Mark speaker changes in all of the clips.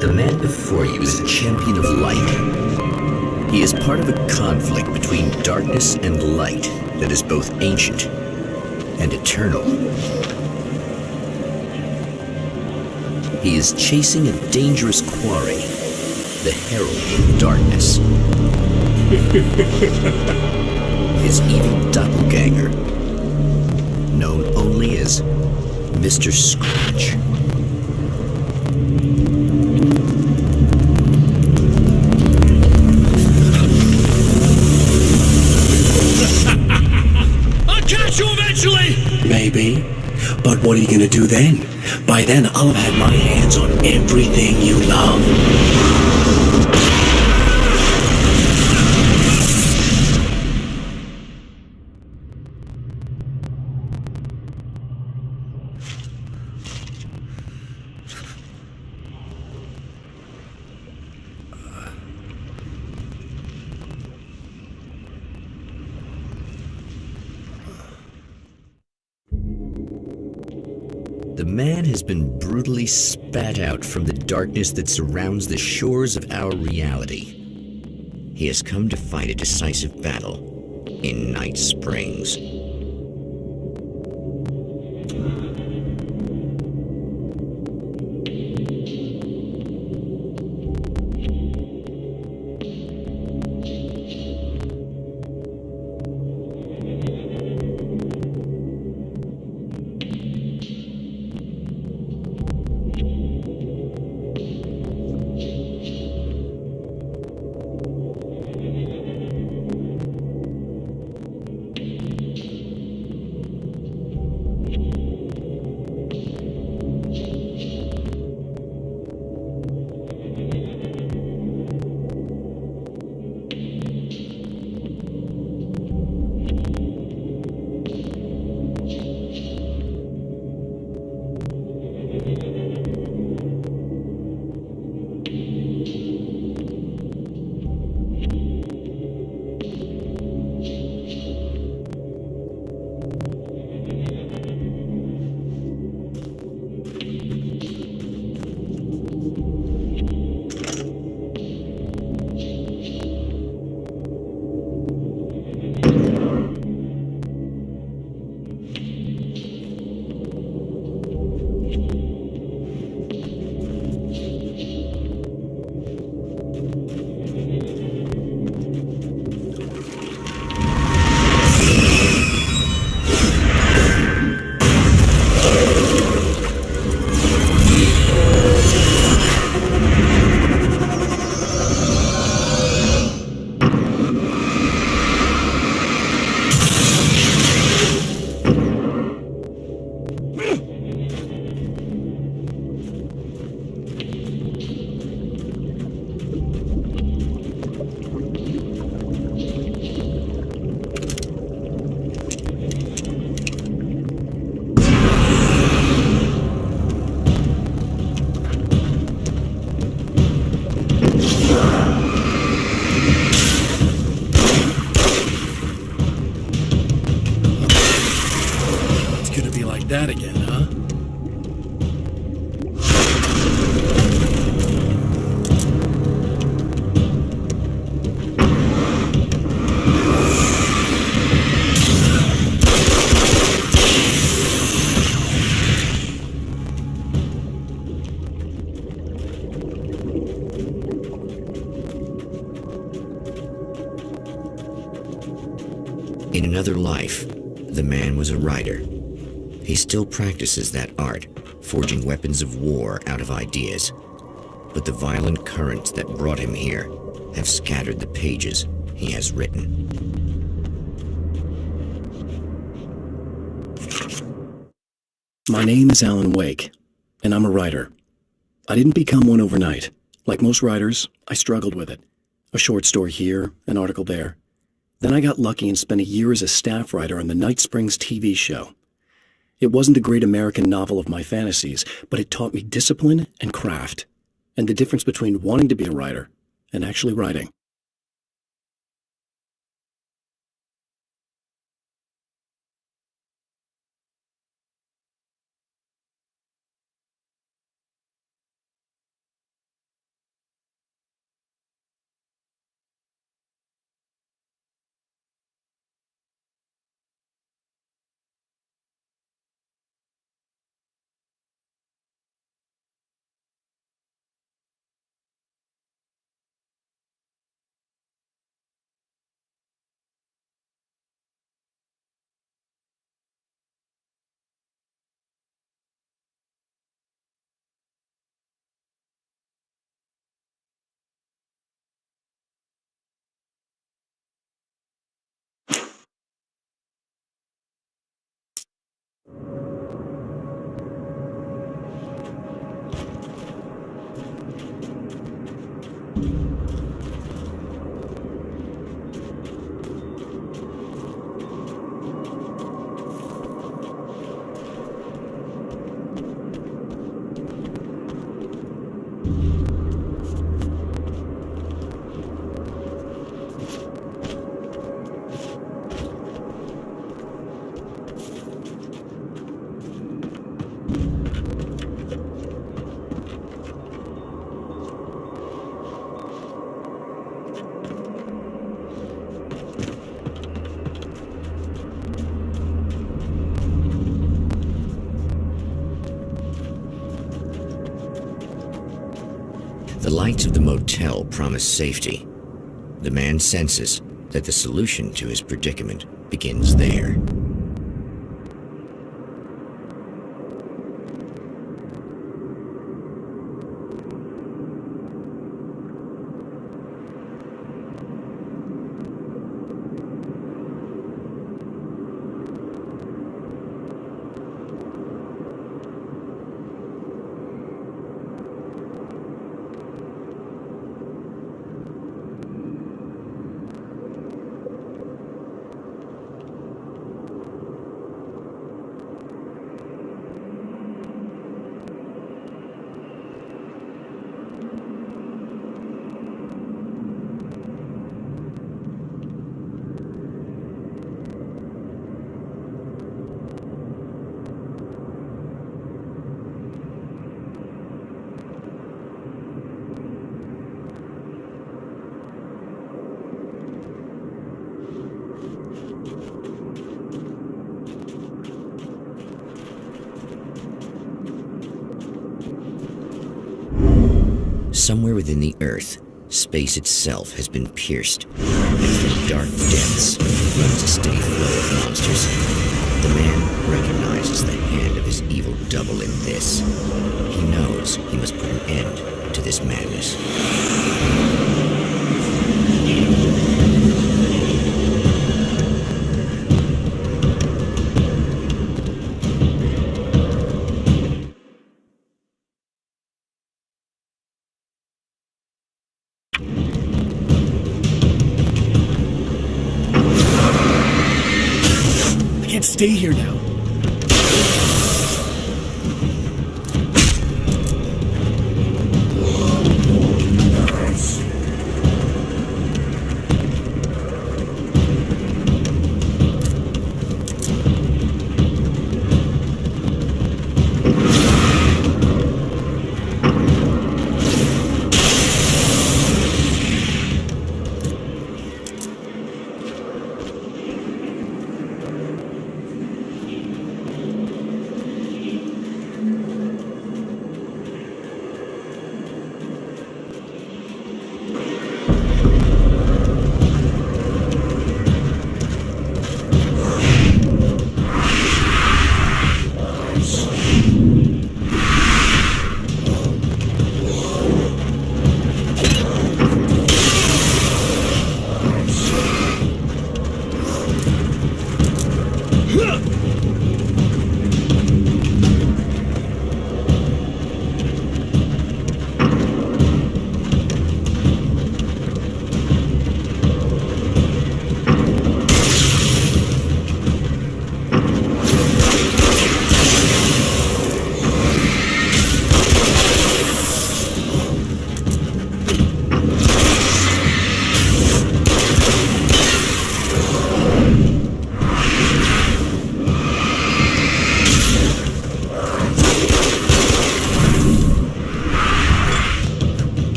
Speaker 1: The man before you is a champion of light. He is part of a conflict between darkness and light that is both ancient and eternal. He is chasing a dangerous quarry, the Herald of Darkness. His evil doppelganger, known only as Mr. Scratch.
Speaker 2: I'll catch you eventually!
Speaker 3: Maybe. But what are you gonna do then? By then, I'll have had my hands on everything you love.
Speaker 1: The man has been brutally spat out from the darkness that surrounds the shores of our reality. He has come to fight a decisive battle in Night Springs.
Speaker 3: That again, huh?
Speaker 1: In another life, the man was a writer. He still practices that art, forging weapons of war out of ideas. But the violent currents that brought him here have scattered the pages he has written.
Speaker 3: My name is Alan Wake, and I'm a writer. I didn't become one overnight. Like most writers, I struggled with it. A short story here, an article there. Then I got lucky and spent a year as a staff writer on the Night Springs TV show. It wasn't the great American novel of my fantasies, but it taught me discipline and craft, and the difference between wanting to be a writer and actually writing.
Speaker 1: The lights of the motel promise safety. The man senses that the solution to his predicament begins there. Somewhere within the Earth, space itself has been pierced, and from dark depths runs a steady flow of monsters. The man recognizes the hand of his evil double in this. He knows he must put an end to this madness.
Speaker 3: I can't stay here now.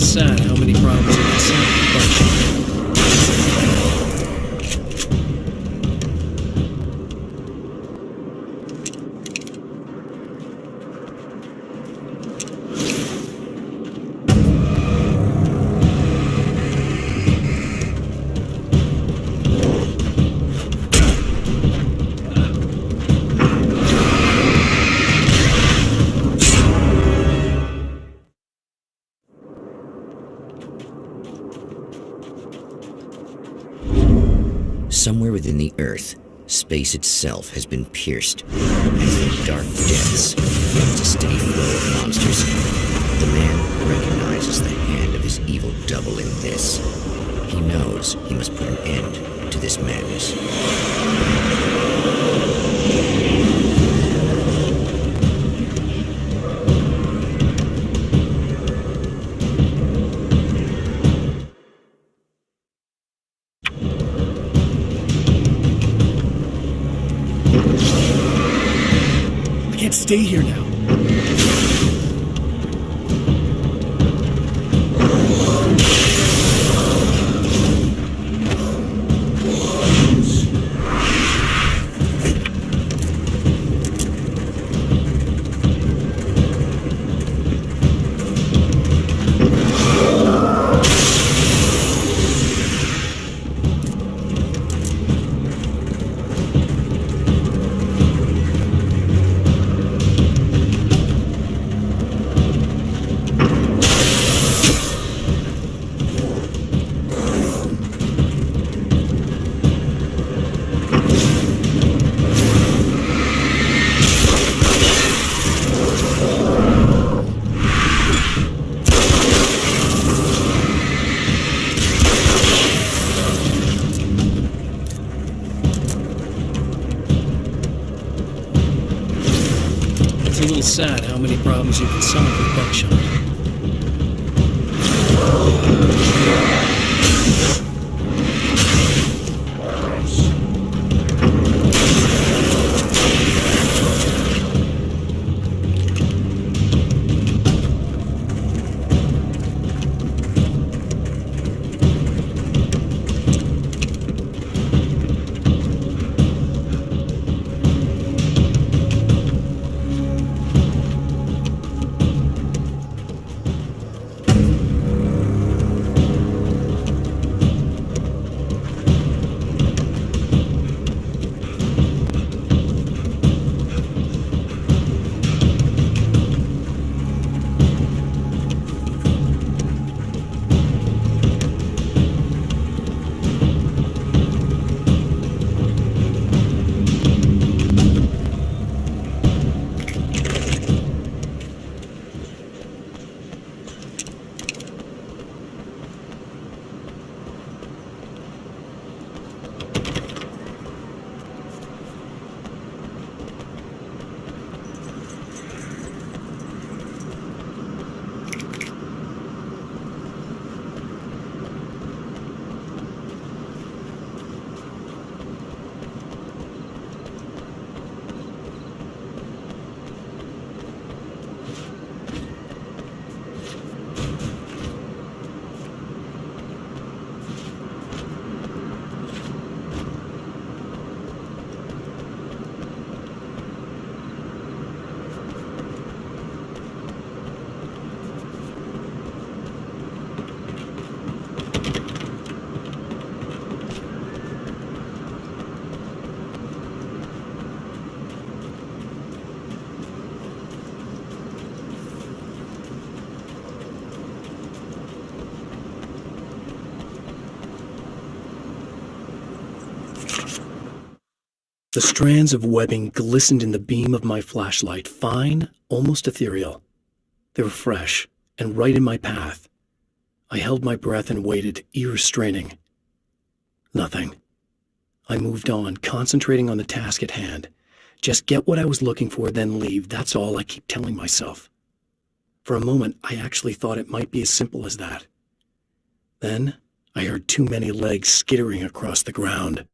Speaker 3: Sad how many problems you can solve.
Speaker 1: Somewhere within the Earth, space itself has been pierced, and from dark depths runs a steady flow of monsters. The man recognizes the hand of his evil double in this. He knows he must put an end to this madness.
Speaker 3: I can't stay here now. It's a little sad how many problems you can solve with buckshot. The strands of webbing glistened in the beam of my flashlight, fine, almost ethereal. They were fresh and right in my path. I held my breath and waited, ears straining. Nothing. I moved on, concentrating on the task at hand. Just get what I was looking for, then leave. That's all I keep telling myself. For a moment, I actually thought it might be as simple as that. Then, I heard too many legs skittering across the ground.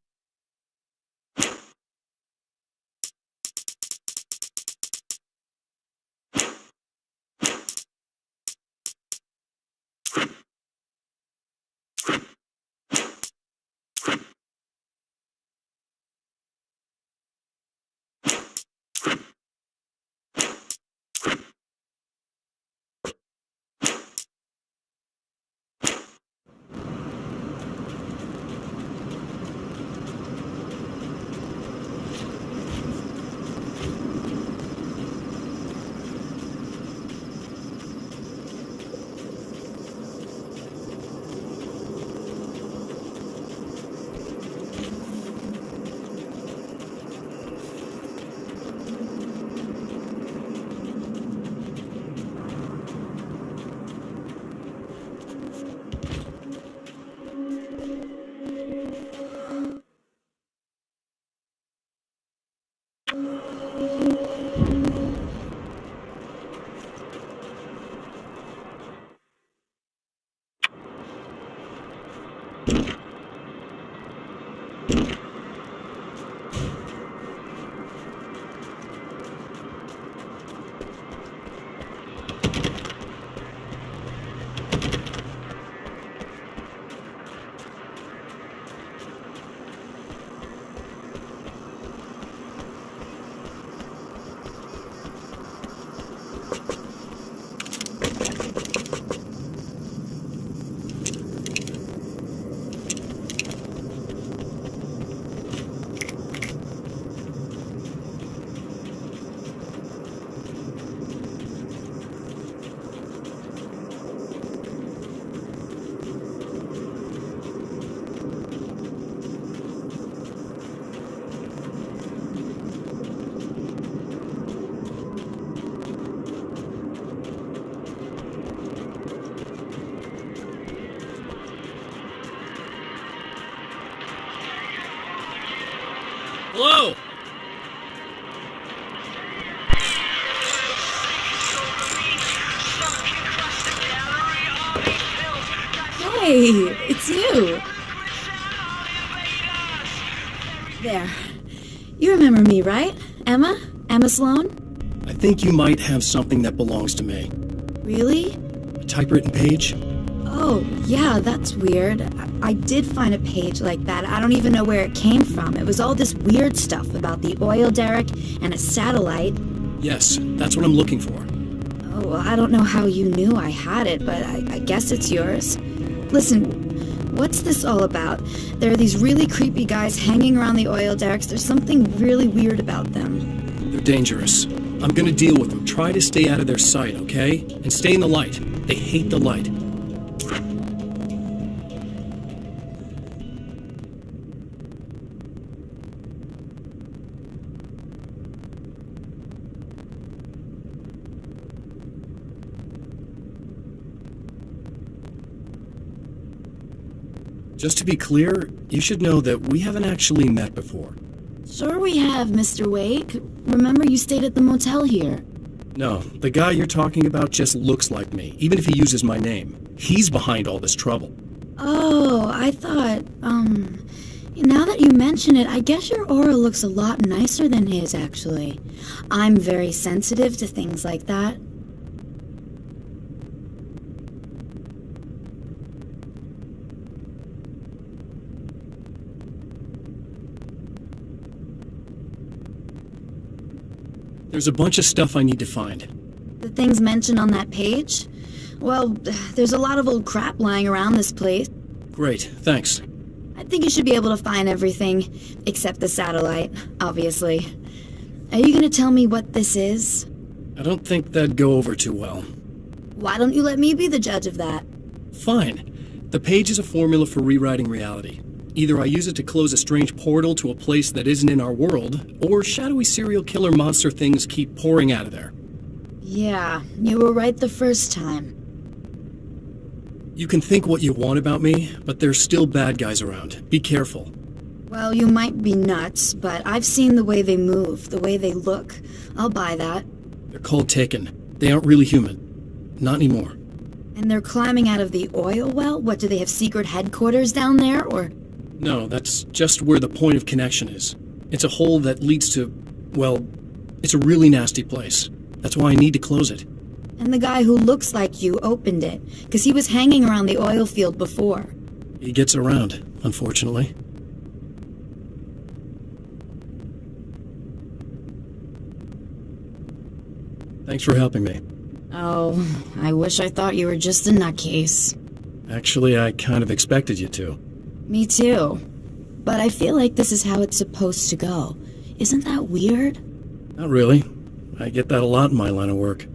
Speaker 2: Hello?
Speaker 4: Hey, it's you. There. You remember me, right? Emma? Emma Sloan?
Speaker 3: I think you might have something that belongs to me.
Speaker 4: Really?
Speaker 3: A typewritten page?
Speaker 4: Oh, yeah, that's weird. I did find a page like that. I don't even know where it came from. It was all this weird stuff about the oil derrick and a satellite.
Speaker 3: Yes, that's what I'm looking for.
Speaker 4: Oh, well, I don't know how you knew I had it, but I guess it's yours. Listen, what's this all about? There are these really creepy guys hanging around the oil derricks. There's something really weird about them.
Speaker 3: They're dangerous. I'm gonna deal with them. Try to stay out of their sight, okay? And stay in the light. They hate the light. Just to be clear, you should know that we haven't actually met before.
Speaker 4: Sure we have, Mr. Wake. Remember you stayed at the motel here.
Speaker 3: No, the guy you're talking about just looks like me, even if he uses my name. He's behind all this trouble.
Speaker 4: Oh, I thought, now that you mention it, I guess your aura looks a lot nicer than his, actually. I'm very sensitive to things like that.
Speaker 3: There's a bunch of stuff I need to find.
Speaker 4: The things mentioned on that page? Well, there's a lot of old crap lying around this place.
Speaker 3: Great, thanks.
Speaker 4: I think you should be able to find everything, except the satellite, obviously. Are you gonna tell me what this is?
Speaker 3: I don't think that'd go over too well.
Speaker 4: Why don't you let me be the judge of that?
Speaker 3: Fine. The page is a formula for rewriting reality. Either I use it to close a strange portal to a place that isn't in our world, or shadowy serial killer monster things keep pouring out of there.
Speaker 4: Yeah, you were right the first time.
Speaker 3: You can think what you want about me, but there's still bad guys around. Be careful.
Speaker 4: Well, you might be nuts, but I've seen the way they move, the way they look. I'll buy that.
Speaker 3: They're called Taken. They aren't really human. Not anymore.
Speaker 4: And they're climbing out of the oil well? What, do they have secret headquarters down there, or...?
Speaker 3: No, that's just where the point of connection is. It's a hole that leads to, well, it's a really nasty place. That's why I need to close it.
Speaker 4: And the guy who looks like you opened it, because he was hanging around the oil field before.
Speaker 3: He gets around, unfortunately. Thanks for helping me.
Speaker 4: Oh, I wish I thought you were just a nutcase.
Speaker 3: Actually, I kind of expected you to.
Speaker 4: Me too. But I feel like this is how it's supposed to go. Isn't that weird?
Speaker 3: Not really. I get that a lot in my line of work.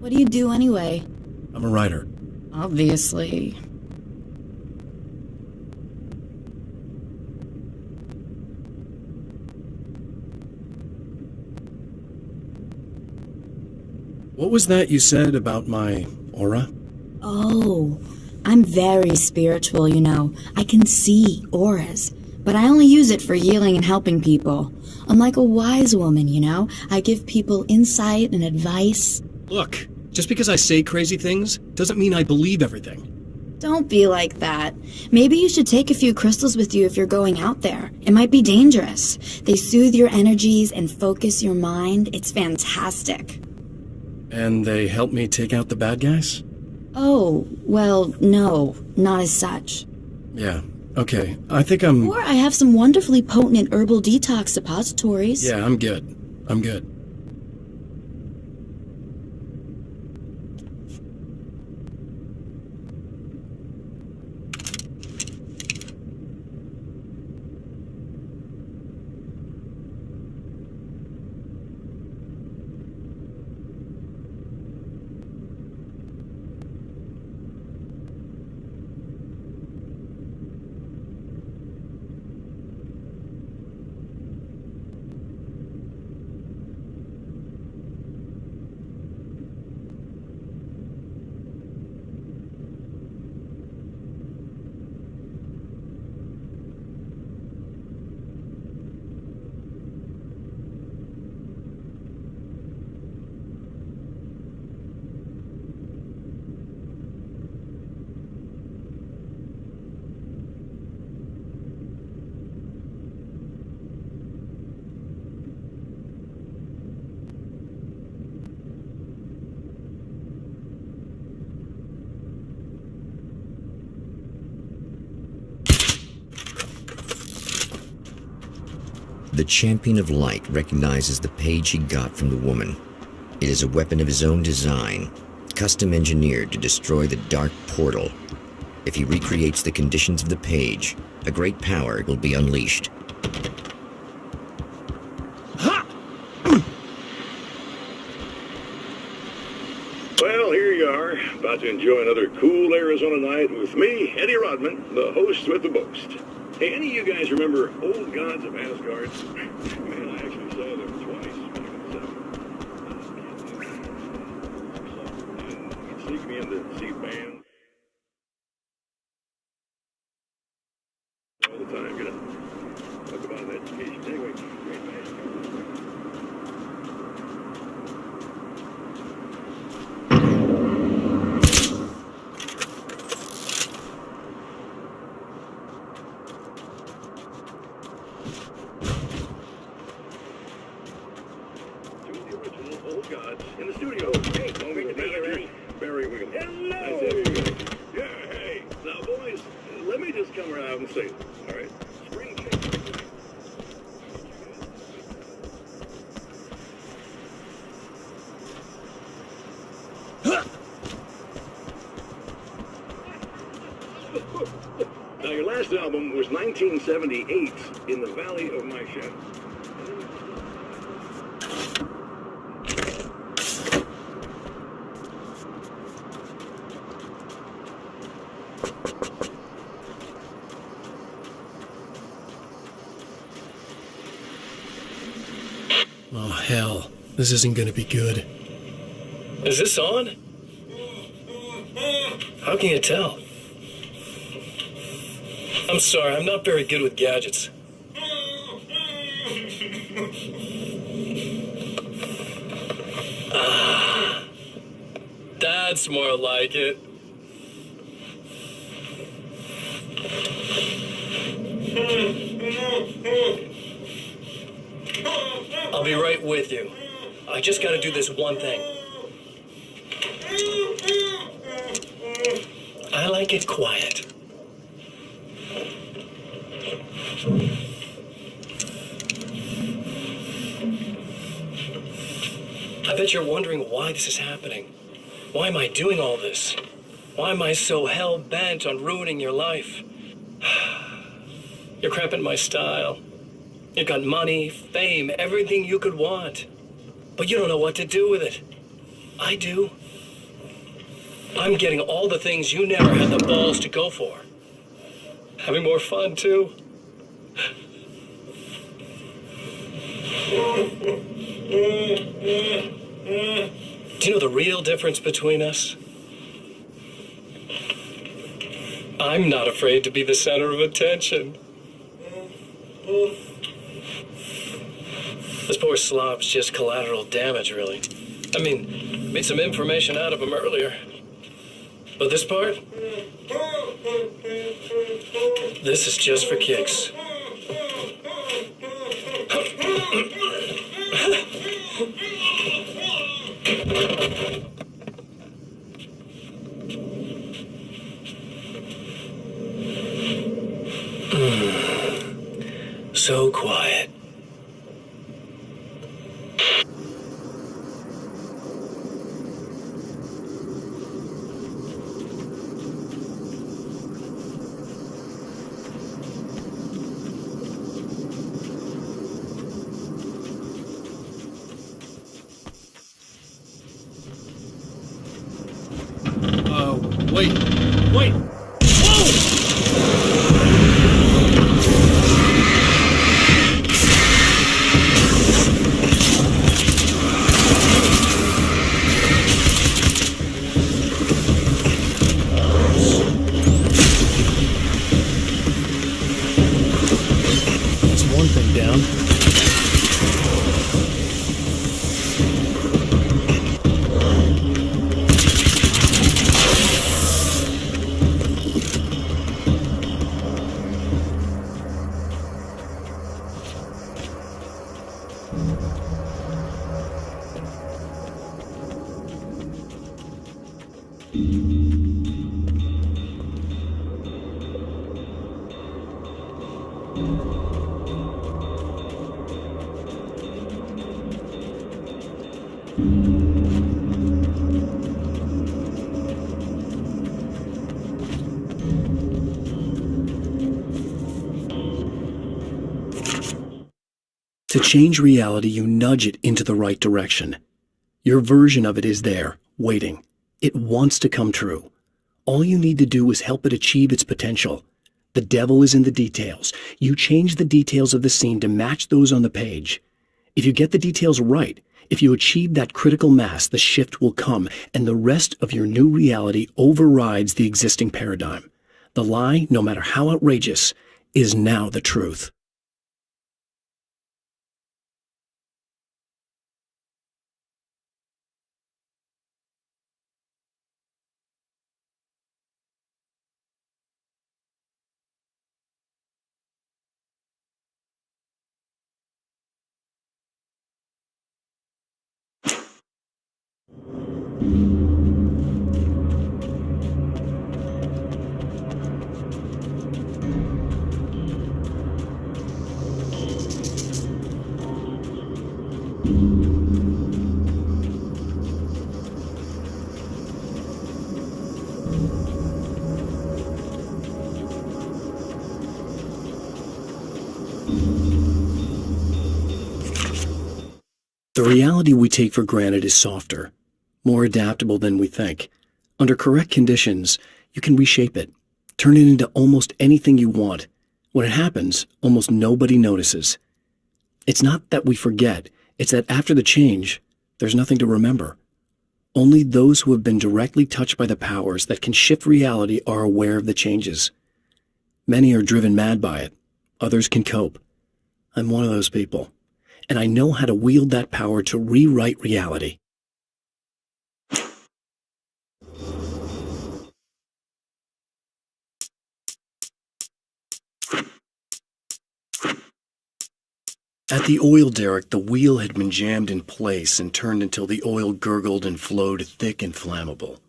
Speaker 4: What do you do anyway?
Speaker 3: I'm a writer.
Speaker 4: Obviously.
Speaker 3: What was that you said about my aura?
Speaker 4: Oh, I'm very spiritual, you know. I can see auras, but I only use it for healing and helping people. I'm like a wise woman, you know? I give people insight and advice.
Speaker 3: Look, just because I say crazy things doesn't mean I believe everything.
Speaker 4: Don't be like that. Maybe you should take a few crystals with you if you're going out there. It might be dangerous. They soothe your energies and focus your mind. It's fantastic.
Speaker 3: And they help me take out the bad guys?
Speaker 4: Oh, well, no, not as such.
Speaker 3: Yeah, okay. I think I'm...
Speaker 4: Or I have some wonderfully potent herbal detox suppositories.
Speaker 3: Yeah, I'm good. I'm good.
Speaker 1: The champion of light recognizes the page he got from the woman. It is a weapon of his own design, custom engineered to destroy the dark portal. If he recreates the conditions of the page, a great power will be unleashed.
Speaker 5: Well, here you are, about to enjoy another cool Arizona night with me, Eddie Rodman, the host with the boast. Hey, any of you guys remember Old Gods of Asgard? Man, I actually saw them twice back in the 70s. He'd sneak me in to see bands all the time, you know? Talk about an education. Anyway, great band. Gods in the studio. Hey, great to be here, Eddie. Barry Wiggum. Hello! Nice to have you. Yeah, hey. Now, boys, let me just come right out and say this, all right? Spring change. Now, your last album was 1978, In the Valley of My Shadow.
Speaker 6: Oh, hell. This isn't gonna be good.
Speaker 7: Is this on? How can you tell? I'm sorry, I'm not very good with gadgets. Ah, that's more like it. I'll be right with you. I just gotta do this one thing. I like it quiet. I bet you're wondering why this is happening. Why am I doing all this? Why am I so hell-bent on ruining your life? You're cramping my style. You've got money, fame, everything you could want. But you don't know what to do with it. I do. I'm getting all the things you never had the balls to go for. Having more fun, too. Do you know the real difference between us? I'm not afraid to be the center of attention. This poor slob's just collateral damage, really. I mean, made some information out of him earlier. But this part? This is just for kicks. So quiet.
Speaker 6: Wait! Wait! That's one thing down.
Speaker 3: To change reality, you nudge it into the right direction. Your version of it is there, waiting. It wants to come true. All you need to do is help it achieve its potential. The devil is in the details. You change the details of the scene to match those on the page. If you get the details right, if you achieve that critical mass, the shift will come, and the rest of your new reality overrides the existing paradigm. The lie, no matter how outrageous, is now the truth. The reality we take for granted is softer, more adaptable than we think. Under correct conditions, you can reshape it, turn it into almost anything you want. When it happens, almost nobody notices. It's not that we forget, It's that after the change, there's nothing to remember. Only those who have been directly touched by the powers that can shift reality are aware of the changes. Many are driven mad by it. Others can cope. I'm one of those people, and I know how to wield that power to rewrite reality. At the oil derrick, the wheel had been jammed in place and turned until the oil gurgled and flowed thick and flammable.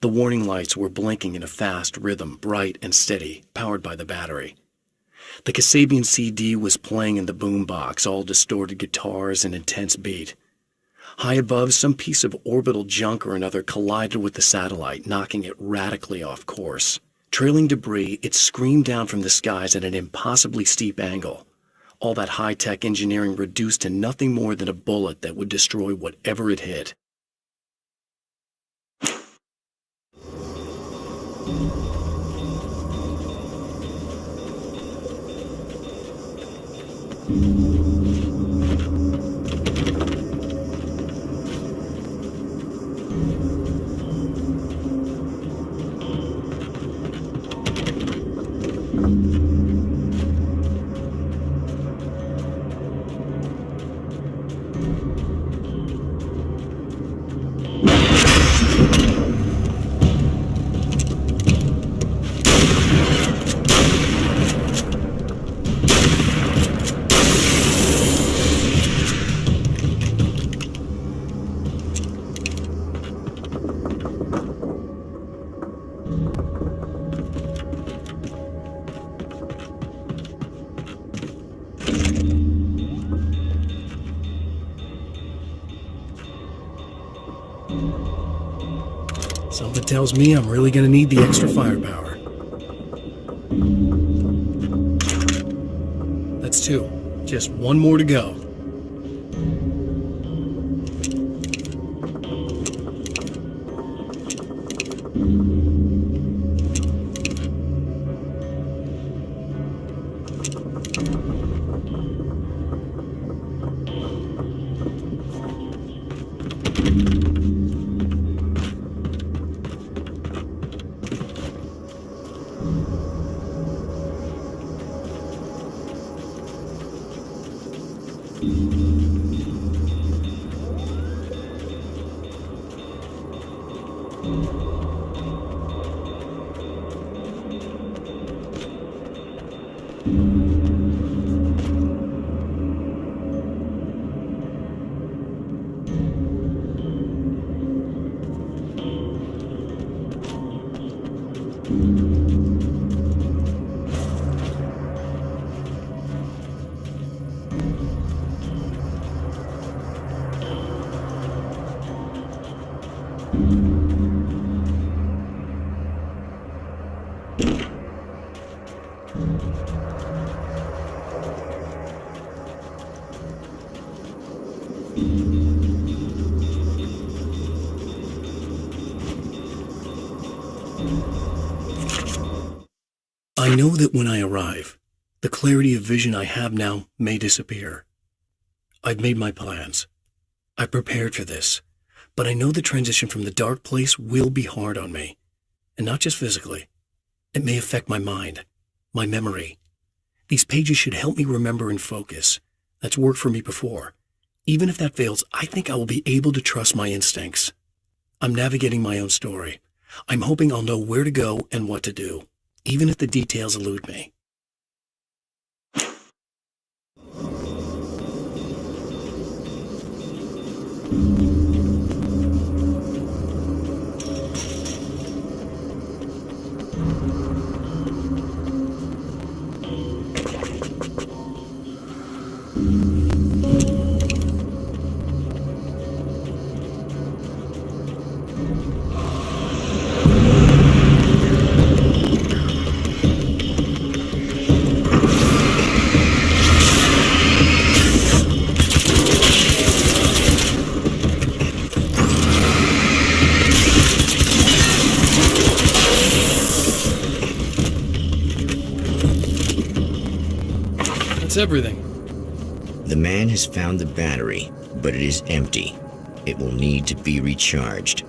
Speaker 3: The warning lights were blinking in a fast rhythm, bright and steady, powered by the battery. The Kasabian CD was playing in the boombox, all distorted guitars and intense beat. High above, some piece of orbital junk or another collided with the satellite, knocking it radically off course. Trailing debris, it screamed down from the skies at an impossibly steep angle. All that high-tech engineering reduced to nothing more than a bullet that would destroy whatever it hit. Something tells me I'm really going to need the extra firepower. That's 2. Just 1 more to go. I know that when I arrive, the clarity of vision I have now may disappear. I've made my plans. I've prepared for this, but I know the transition from the dark place will be hard on me, and not just physically. It may affect my mind, my memory. These pages should help me remember and focus. That's worked for me before. Even if that fails, I think I will be able to trust my instincts. I'm navigating my own story. I'm hoping I'll know where to go and what to do, even if the details elude me. That's everything.
Speaker 1: The man has found the battery, but it is empty. It will need to be recharged.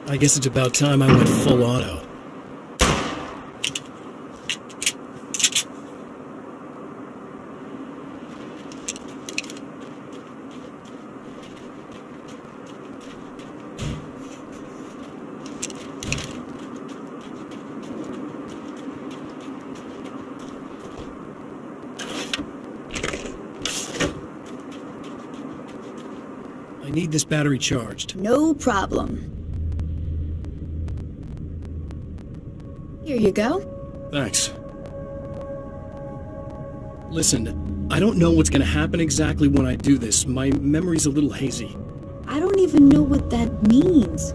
Speaker 6: I guess it's about time I went full auto. I need this battery charged.
Speaker 4: No problem. Here you go.
Speaker 6: Thanks. Listen, I don't know what's gonna happen exactly when I do this. My memory's a little hazy.
Speaker 4: I don't even know what that means.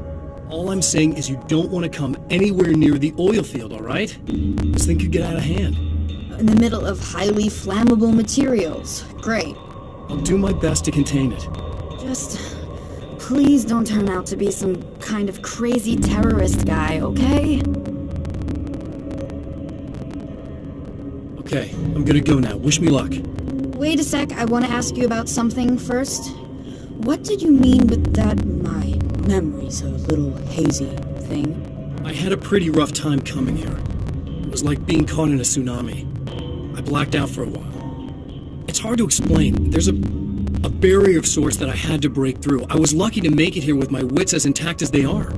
Speaker 6: All I'm saying is you don't want to come anywhere near the oil field, all right? This thing could get out of hand.
Speaker 4: In the middle of highly flammable materials. Great.
Speaker 6: I'll do my best to contain it.
Speaker 4: Just please don't turn out to be some kind of crazy terrorist guy, okay?
Speaker 6: Okay, I'm gonna go now. Wish me luck.
Speaker 4: Wait a sec, I want to ask you about something first. What did you mean with that my memory's a little hazy thing?
Speaker 6: I had a pretty rough time coming here. It was like being caught in a tsunami. I blacked out for a while. It's hard to explain. There's a barrier of sorts that I had to break through. I was lucky to make it here with my wits as intact as they are.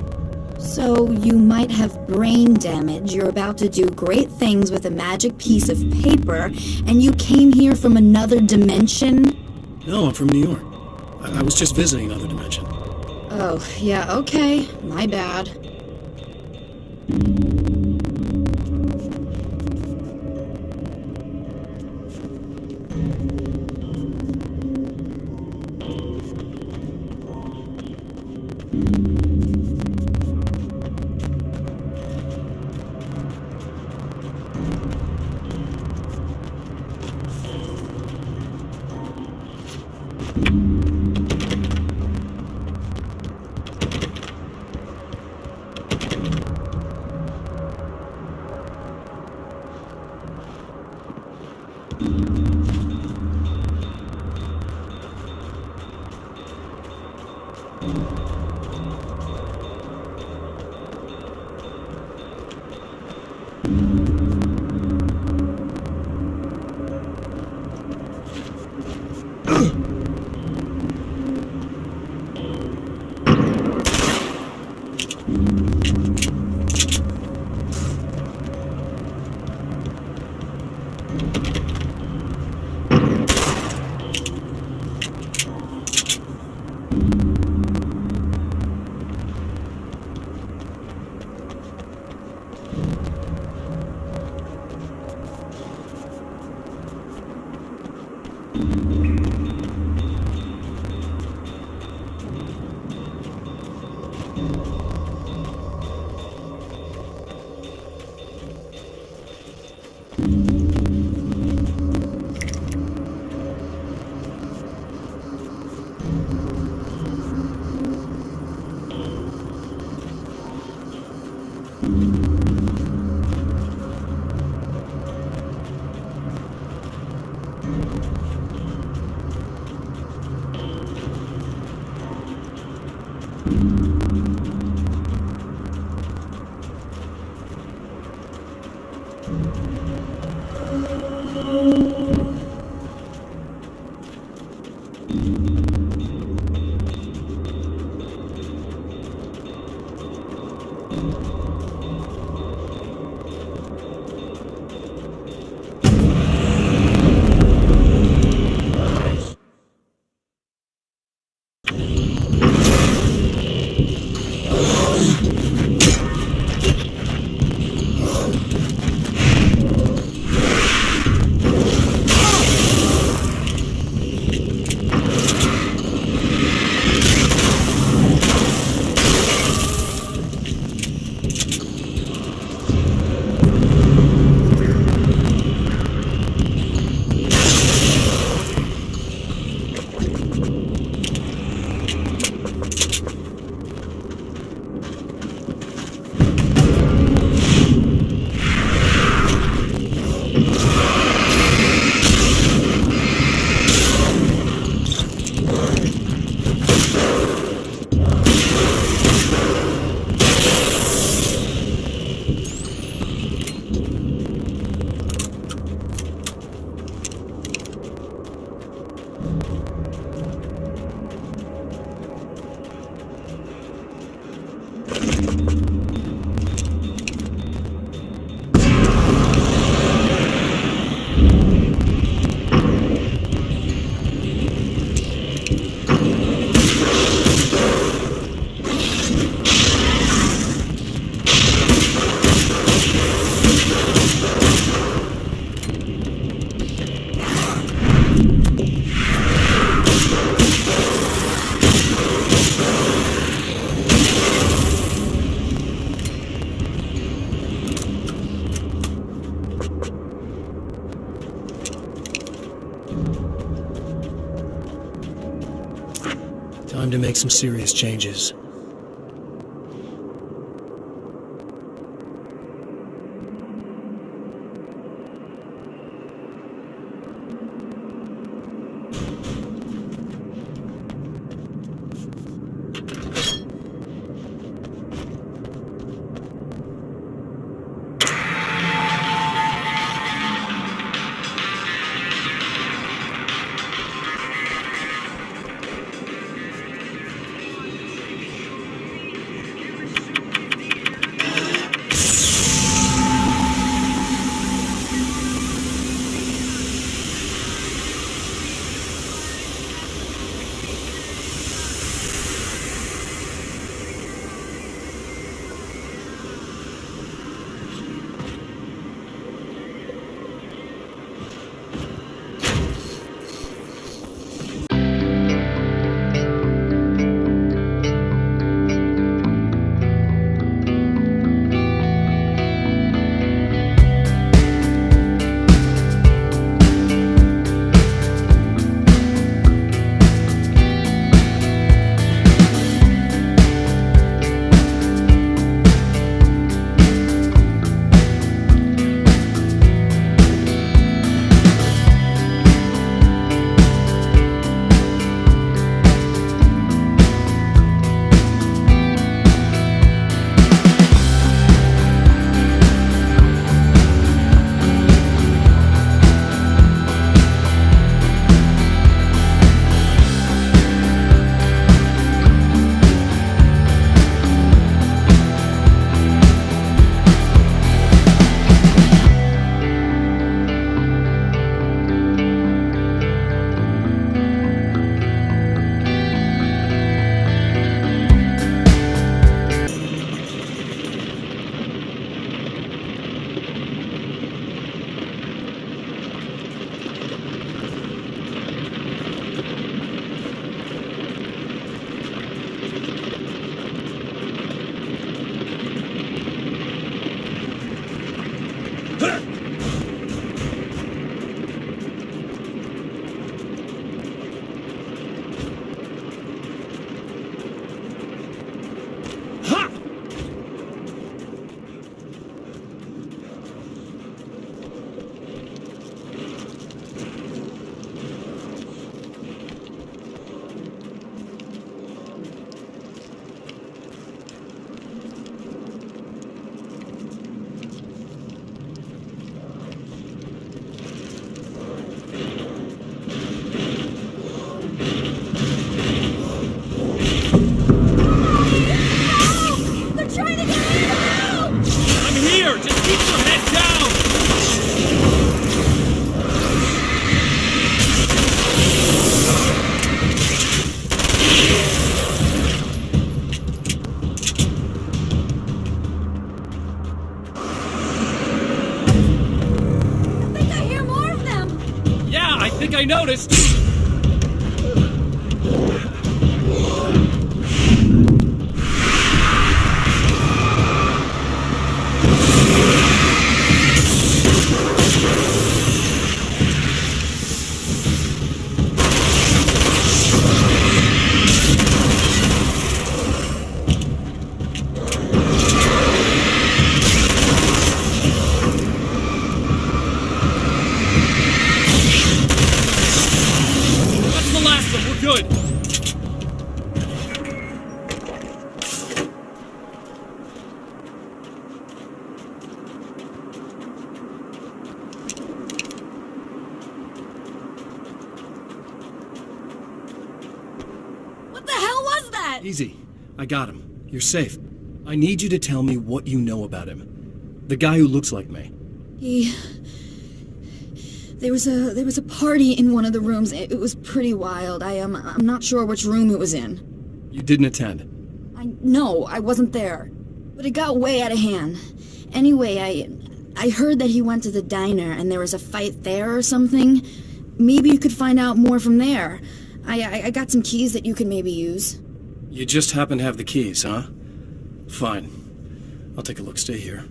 Speaker 4: So you might have brain damage, you're about to do great things with a magic piece of paper, and you came here from another dimension?
Speaker 6: No, I'm from New York. I was just visiting another dimension.
Speaker 4: Oh, yeah, okay. My bad.
Speaker 6: Time to make some serious changes.
Speaker 2: I noticed.
Speaker 6: Easy. I got him. You're safe. I need you to tell me what you know about him. The guy who looks like me.
Speaker 4: There was a party in one of the rooms. It was pretty wild. I'm not sure which room it was in.
Speaker 6: You didn't attend?
Speaker 4: No, I wasn't there. But it got way out of hand. Anyway, I heard that he went to the diner and there was a fight there or something. Maybe you could find out more from there. I got some keys that you could maybe use.
Speaker 6: You just happen to have the keys, huh? Fine. I'll take a look. Stay here.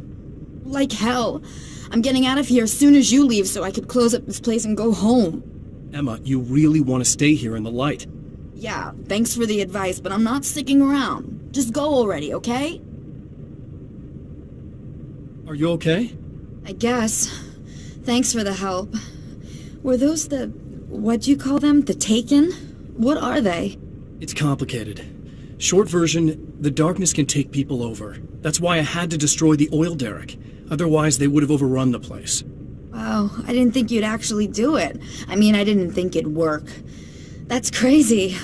Speaker 4: Like hell. I'm getting out of here as soon as you leave so I could close up this place and go home.
Speaker 6: Emma, you really want to stay here in the light?
Speaker 4: Yeah, thanks for the advice, but I'm not sticking around. Just go already, okay?
Speaker 6: Are you okay?
Speaker 4: I guess. Thanks for the help. Were those what'd you call them? The Taken? What are they?
Speaker 6: It's complicated. Short version, the darkness can take people over. That's why I had to destroy the oil derrick. Otherwise, they would have overrun the place.
Speaker 4: Wow, I didn't think you'd actually do it. I mean, I didn't think it'd work. That's crazy.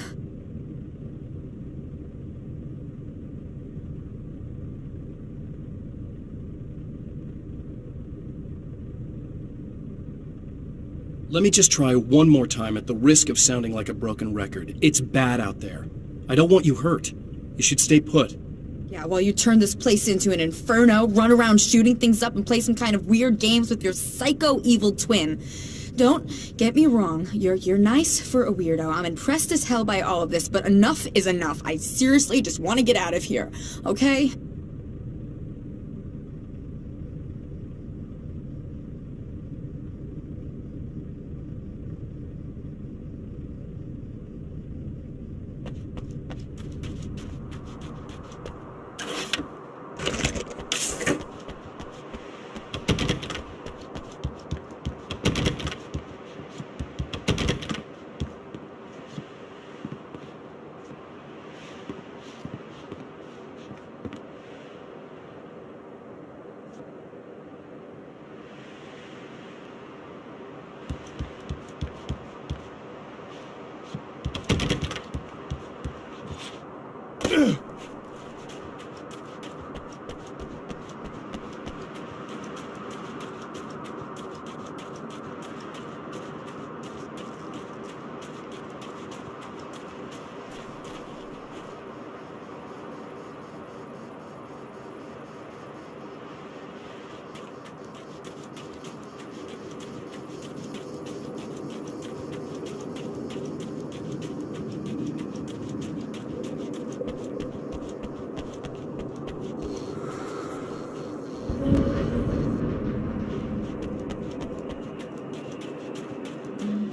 Speaker 6: Let me just try one more time at the risk of sounding like a broken record. It's bad out there. I don't want you hurt. You should stay put.
Speaker 4: Yeah, while you turn this place into an inferno, run around shooting things up and play some kind of weird games with your psycho evil twin. Don't get me wrong, you're nice for a weirdo. I'm impressed as hell by all of this, but enough is enough. I seriously just want to get out of here, okay?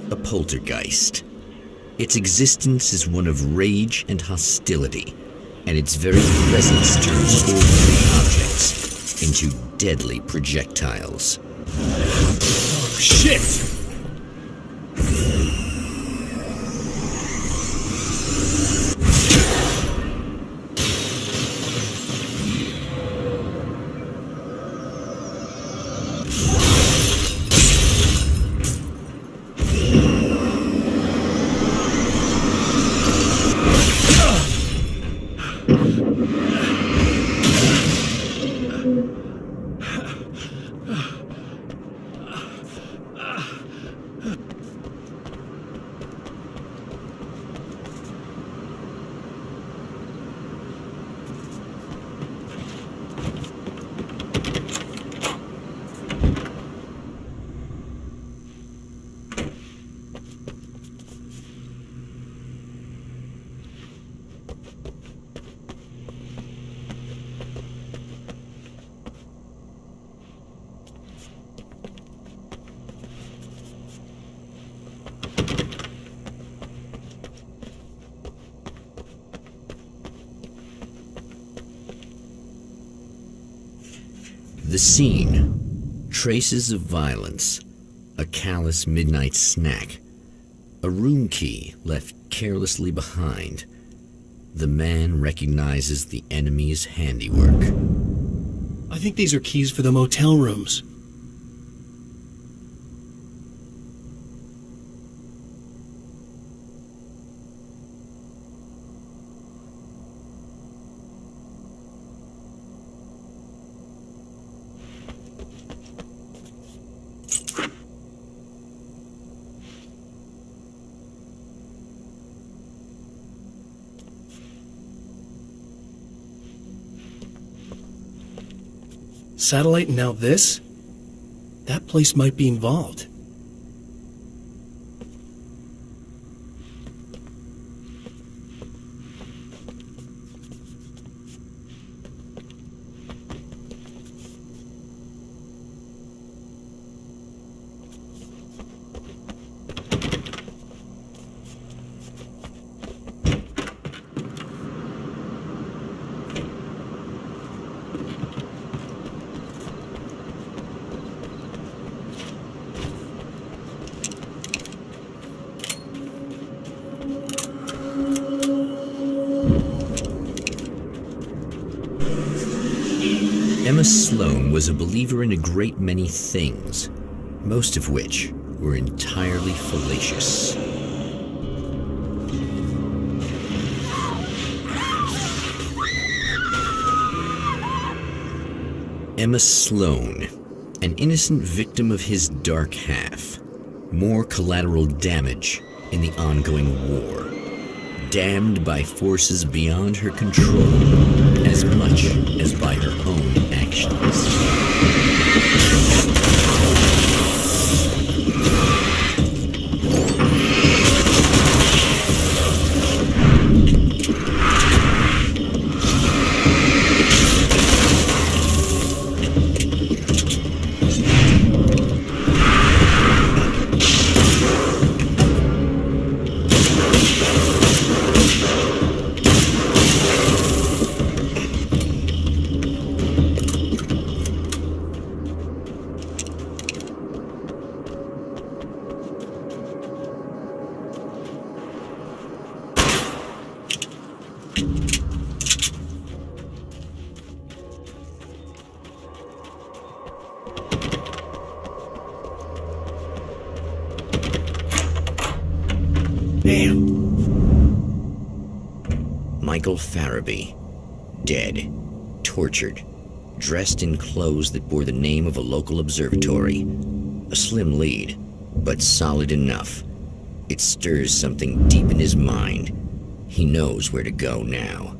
Speaker 1: A poltergeist. Its existence is one of rage and hostility, and its very presence turns ordinary objects into deadly projectiles.
Speaker 6: Oh, shit!
Speaker 1: The scene. Traces of violence. A callous midnight snack. A room key left carelessly behind. The man recognizes the enemy's handiwork.
Speaker 6: I think these are keys for the motel rooms. Satellite and now this? That place might be involved.
Speaker 1: Emma SLOAN was a believer in a great many things, most of which were entirely fallacious. Emma SLOAN, an innocent victim of his dark half. More collateral damage in the ongoing war. Damned by forces beyond her control as much as by her own actions. Michael Farabee, dead, tortured, dressed in clothes that bore the name of a local observatory. A slim lead, but solid enough. It stirs something deep in his mind. He knows where to go now.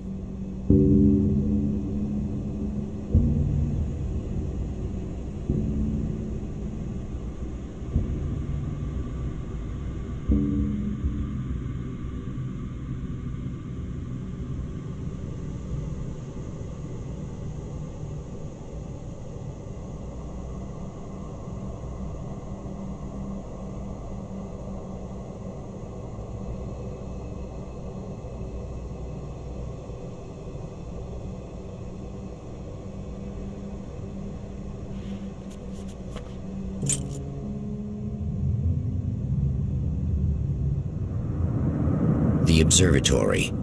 Speaker 1: The observatory,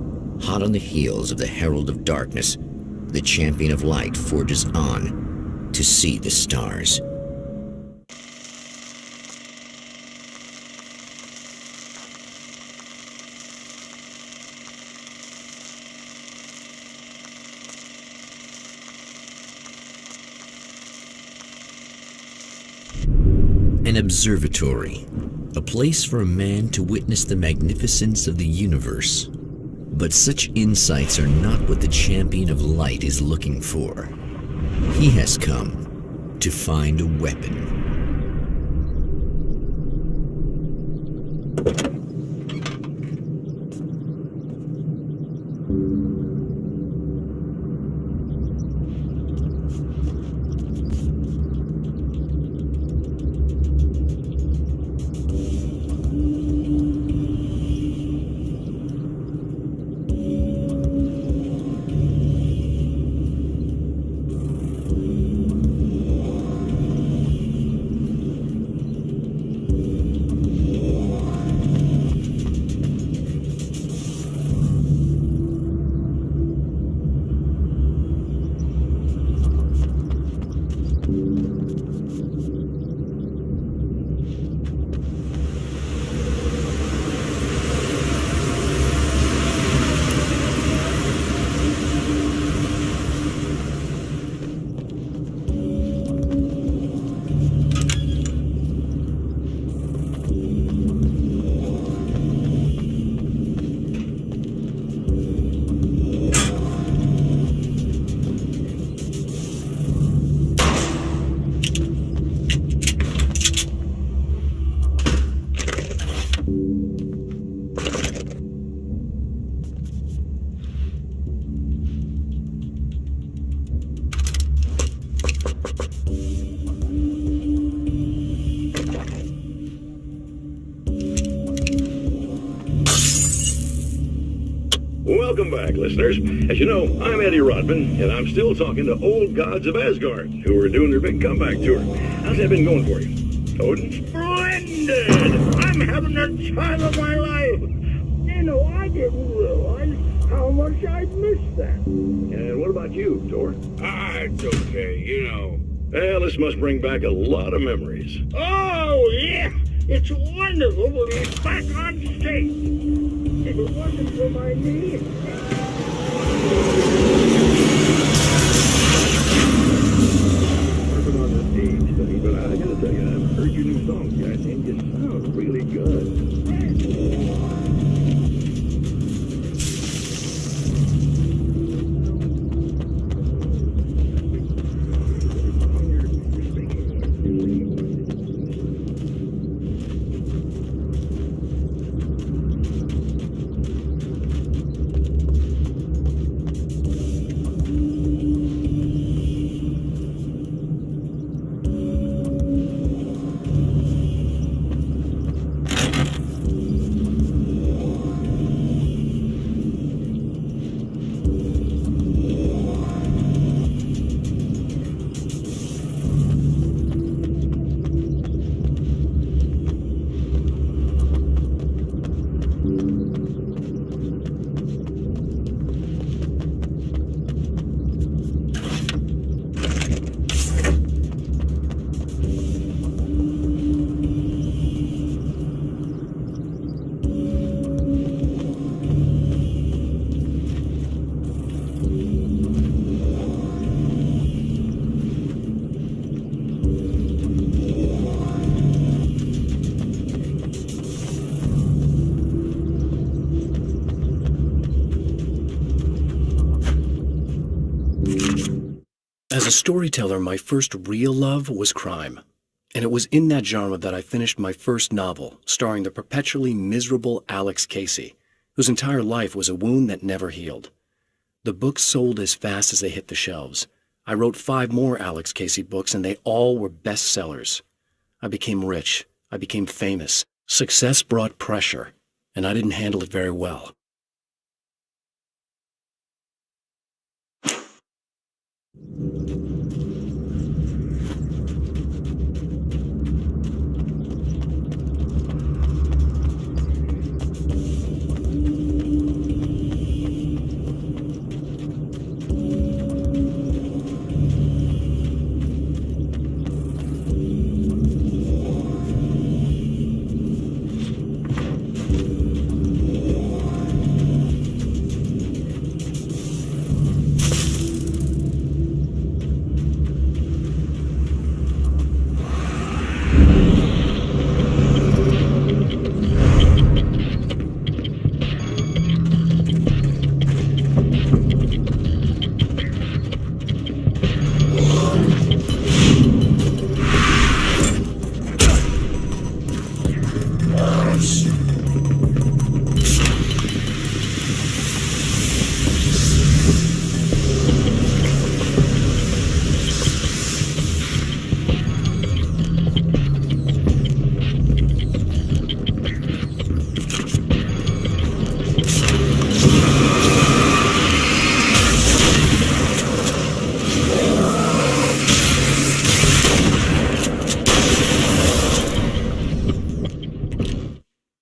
Speaker 1: hot on the heels of the Herald of Darkness, the champion of light forges on to see the stars. An observatory. A place for a man to witness the magnificence of the universe. But such insights are not what the champion of light is looking for. He has come to find a weapon.
Speaker 5: Welcome back, listeners. As you know, I'm Eddie Rodman, and I'm still talking to old gods of Asgard, who are doing their big comeback tour. How's that been going for you? Odin?
Speaker 8: Splendid! I'm having the time of my life. I didn't realize how much I'd missed that.
Speaker 5: And what about you, Tor?
Speaker 8: It's okay.
Speaker 5: Well, this must bring back a lot of memories.
Speaker 8: Oh, yeah. It's wonderful to be back on stage. If it wasn't for my knee...
Speaker 5: Working on this stage study, but I gotta tell you, I've heard your new songs, guys, and you sound really good.
Speaker 3: As a storyteller, my first real love was crime. And it was in that genre that I finished my first novel, starring the perpetually miserable Alex Casey, whose entire life was a wound that never healed. The books sold as fast as they hit the shelves. I wrote 5 more Alex Casey books, and they all were bestsellers. I became rich. I became famous. Success brought pressure, and I didn't handle it very well.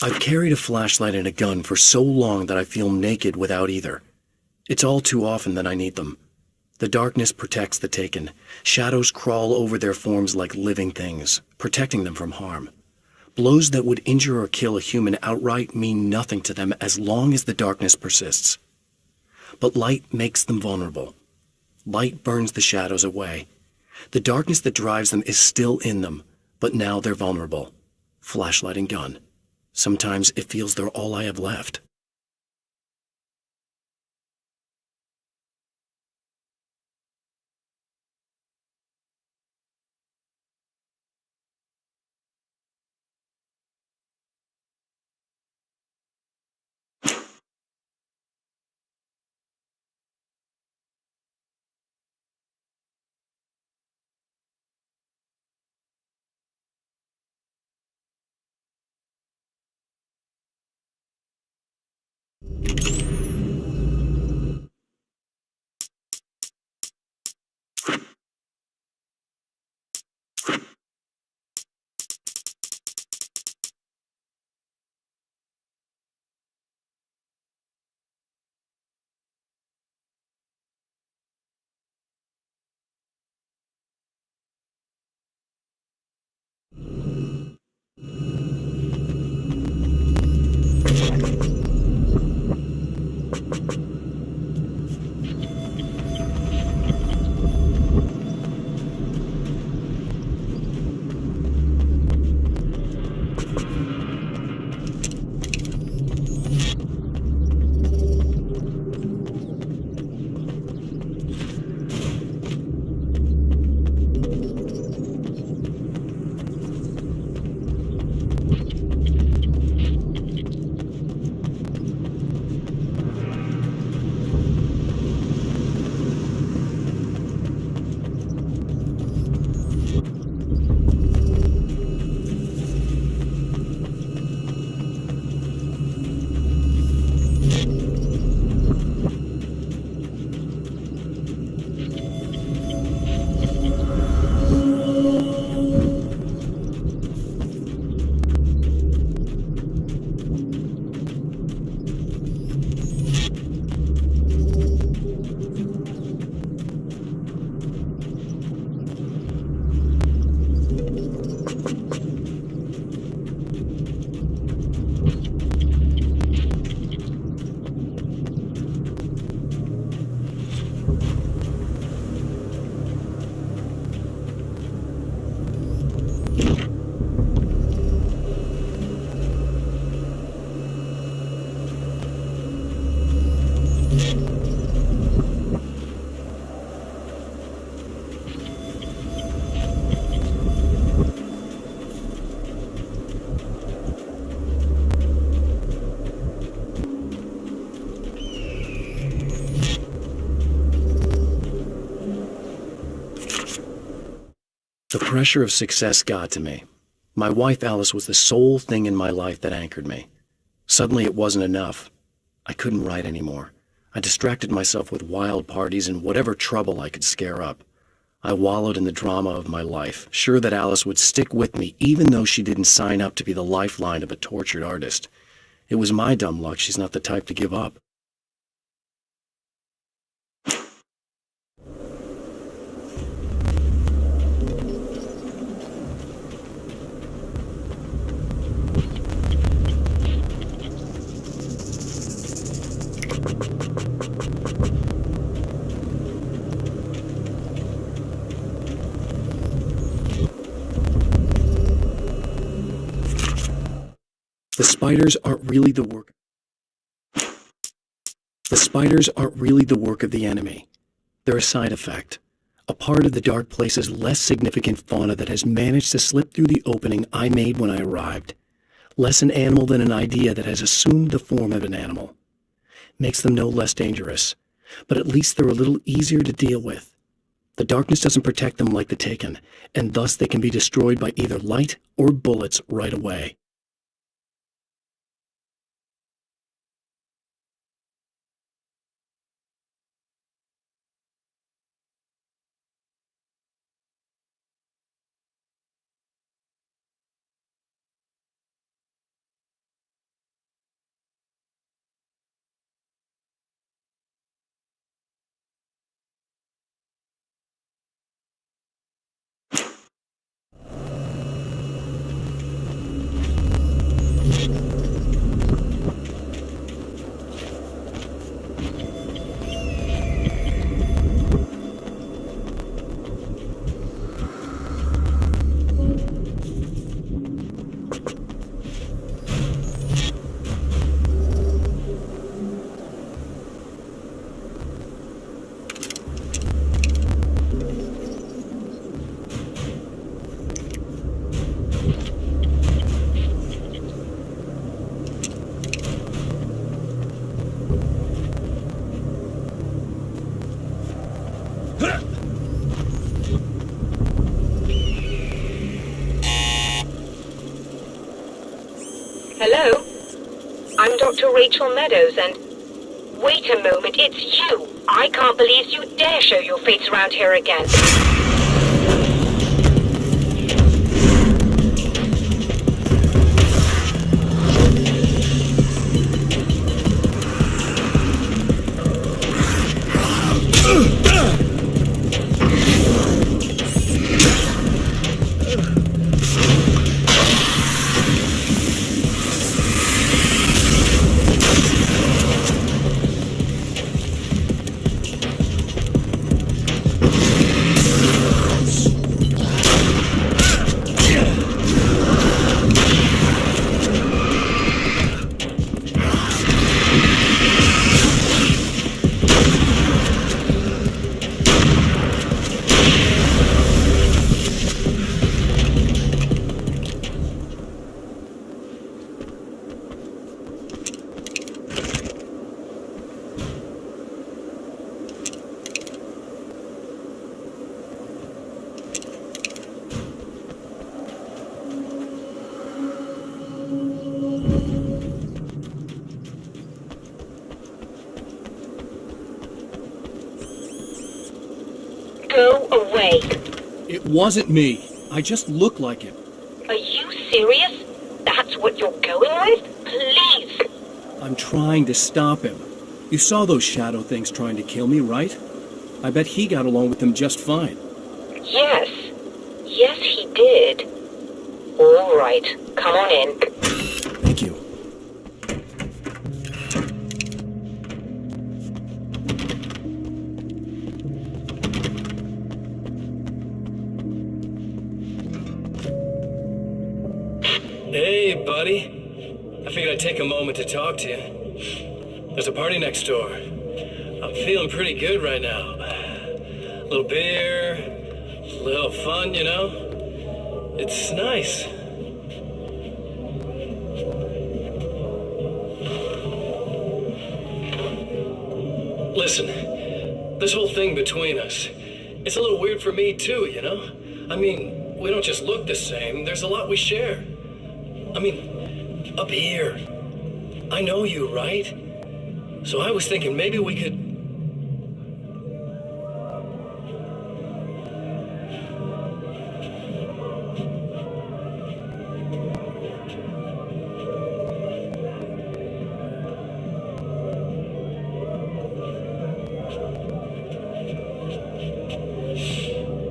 Speaker 3: I've carried a flashlight and a gun for so long that I feel naked without either. It's all too often that I need them. The darkness protects the taken. Shadows crawl over their forms like living things, protecting them from harm. Blows that would injure or kill a human outright mean nothing to them as long as the darkness persists. But light makes them vulnerable. Light burns the shadows away. The darkness that drives them is still in them, but now they're vulnerable. Flashlight and gun. Sometimes it feels they're all I have left. The pressure of success got to me. My wife Alice was the sole thing in my life that anchored me. Suddenly it wasn't enough. I couldn't write anymore. I distracted myself with wild parties and whatever trouble I could scare up. I wallowed in the drama of my life, sure that Alice would stick with me even though she didn't sign up to be the lifeline of a tortured artist. It was my dumb luck she's not the type to give up. The spiders aren't really the work. The spiders aren't really the work of the enemy. They're a side effect, a part of the dark place's less significant fauna that has managed to slip through the opening I made when I arrived. Less an animal than an idea that has assumed the form of an animal. Makes them no less dangerous, but at least they're a little easier to deal with. The darkness doesn't protect them like the Taken, and thus they can be destroyed by either light or bullets right away.
Speaker 9: Hello? I'm Dr. Rachel Meadows, and... Wait a moment, it's you! I can't believe you dare show your face around here again. Go away.
Speaker 6: It wasn't me. I just look like him.
Speaker 9: Are you serious? That's what you're going with? Please.
Speaker 6: I'm trying to stop him. You saw those shadow things trying to kill me, right? I bet he got along with them just fine.
Speaker 9: Yes. Yes, he did. All right. Come on in.
Speaker 3: Thank you.
Speaker 7: Hey, buddy. I figured I'd take a moment to talk to you. There's a party next door. I'm feeling pretty good right now. A little beer, a little fun, you know? It's nice. Listen, this whole thing between us, it's a little weird for me too, you know? I mean, we don't just look the same, there's a lot we share. I mean, up here, I know you, right? So I was thinking maybe we could...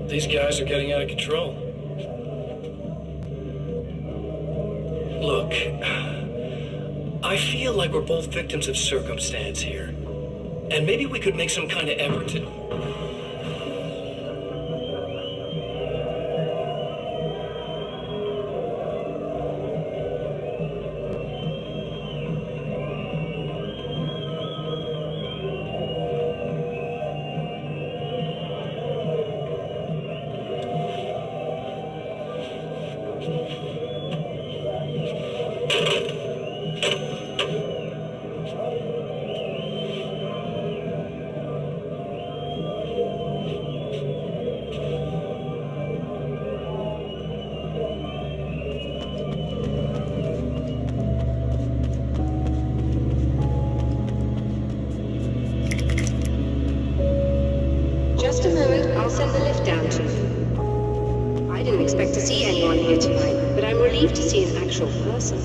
Speaker 7: These guys are getting out of control. Look, I feel like we're both victims of circumstance here. And maybe we could make some kind of effort to...
Speaker 9: Just a moment, I'll send the lift down to you. I didn't expect to see anyone here tonight, but I'm relieved to see an actual person.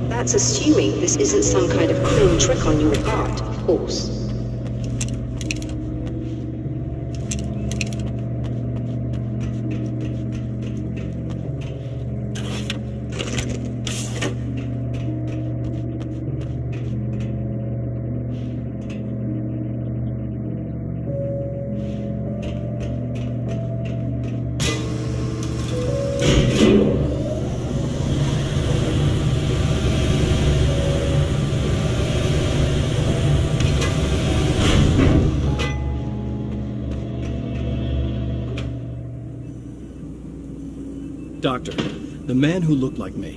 Speaker 9: That's assuming this isn't some kind of cruel trick on your part, of course.
Speaker 3: Doctor, the man who looked like me,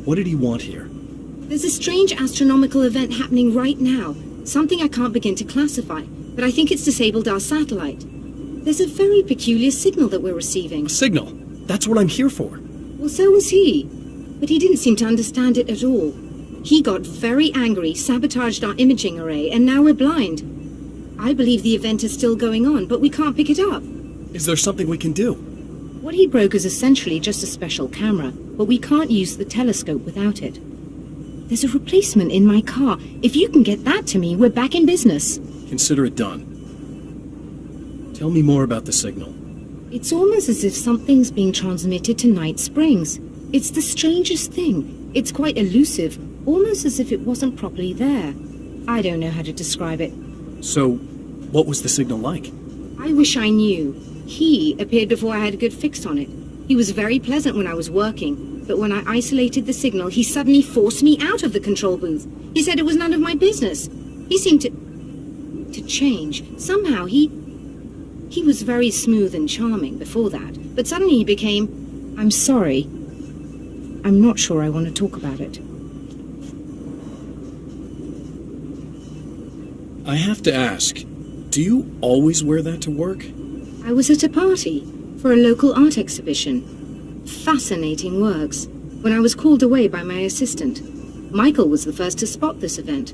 Speaker 3: what did he want here?
Speaker 10: There's a strange astronomical event happening right now. Something I can't begin to classify, but I think it's disabled our satellite. There's a very peculiar signal that we're receiving.
Speaker 3: A signal? That's what I'm here for.
Speaker 10: Well, so was he. But he didn't seem to understand it at all. He got very angry, sabotaged our imaging array, and now we're blind. I believe the event is still going on, but we can't pick it up.
Speaker 3: Is there something we can do?
Speaker 10: What he broke is essentially just a special camera, but we can't use the telescope without it. There's a replacement in my car. If you can get that to me, we're back in business.
Speaker 3: Consider it done. Tell me more about the signal.
Speaker 10: It's almost as if something's being transmitted to Night Springs. It's the strangest thing. It's quite elusive, almost as if it wasn't properly there. I don't know how to describe it.
Speaker 3: So, what was the signal like?
Speaker 10: I wish I knew. He appeared before I had a good fix on it. He was very pleasant when I was working, but when I isolated the signal, he suddenly forced me out of the control booth. He said it was none of my business. He seemed to change. Somehow he was very smooth and charming before that, but suddenly he became, I'm sorry. I'm not sure I want to talk about it.
Speaker 3: I have to ask, do you always wear that to work?
Speaker 10: I was at a party for a local art exhibition. Fascinating works. When I was called away by my assistant, Michael was the first to spot this event.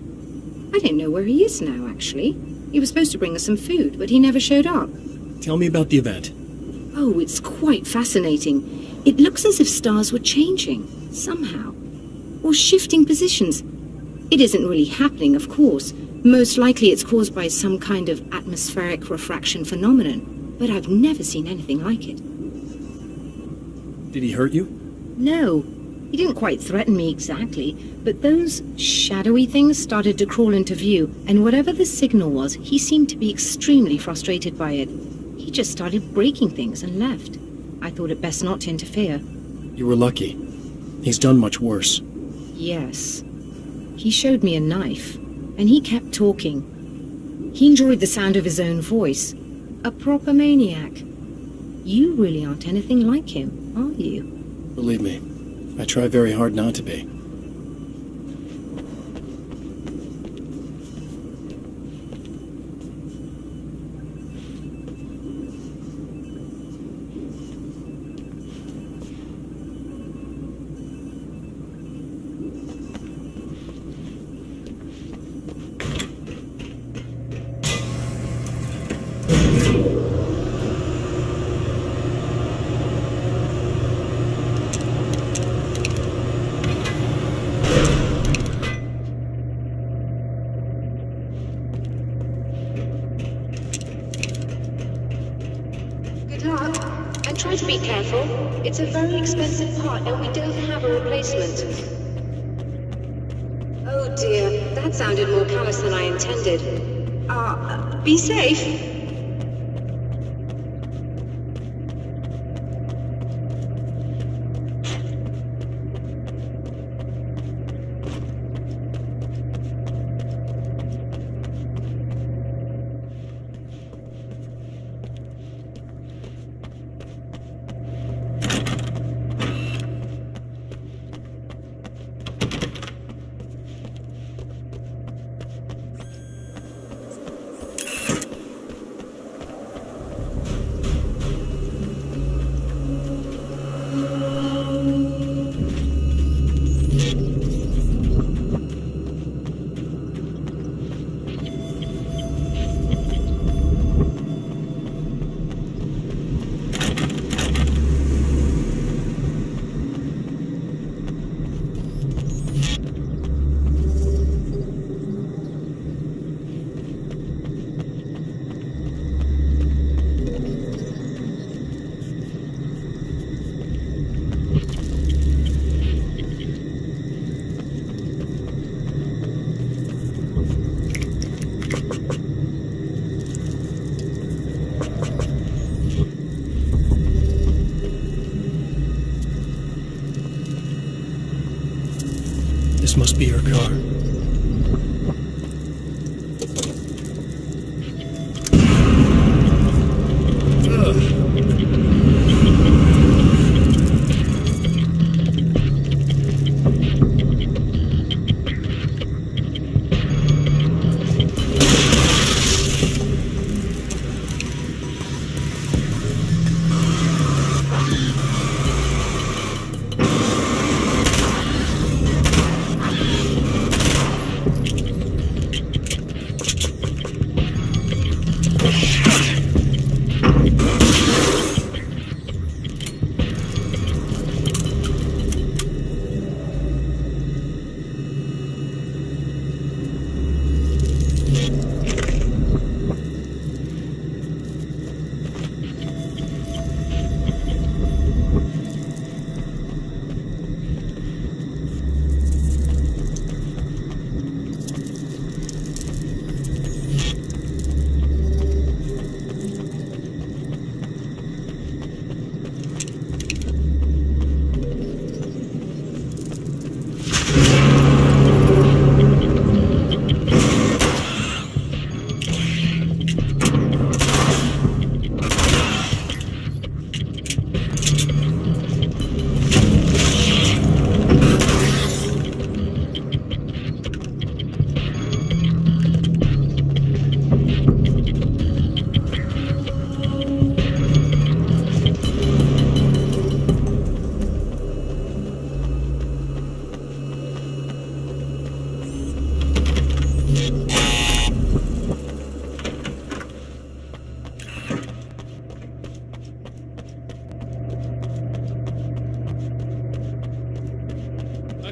Speaker 10: I don't know where he is now, actually. He was supposed to bring us some food, but he never showed up.
Speaker 3: Tell me about the event.
Speaker 10: Oh, it's quite fascinating. It looks as if stars were changing, somehow. Or shifting positions. It isn't really happening, of course. Most likely it's caused by some kind of atmospheric refraction phenomenon. But I've never seen anything like it.
Speaker 3: Did he hurt you?
Speaker 10: No, he didn't quite threaten me exactly, but those shadowy things started to crawl into view, and whatever the signal was, he seemed to be extremely frustrated by it. He just started breaking things and left. I thought it best not to interfere.
Speaker 3: You were lucky. He's done much worse.
Speaker 10: Yes. He showed me a knife, and he kept talking. He enjoyed the sound of his own voice. A proper maniac. You really aren't anything like him, are you?
Speaker 3: Believe me, I try very hard not to be.
Speaker 9: Good luck, and try to be careful. It's a very expensive part, and we don't have a replacement. Oh dear, that sounded more callous than I intended. Be safe.
Speaker 6: This must be her car.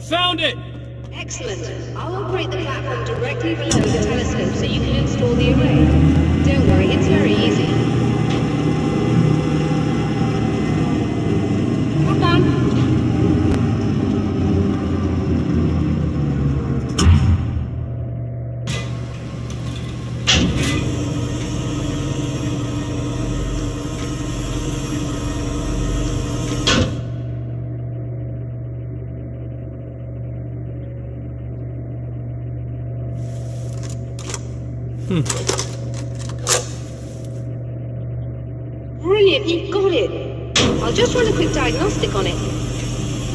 Speaker 2: Found it!
Speaker 9: Excellent. I'll operate the platform directly below the telescope so you can install the array. Don't worry, it's very easy. Come on. Brilliant, you've got it. I'll just run a quick diagnostic on it.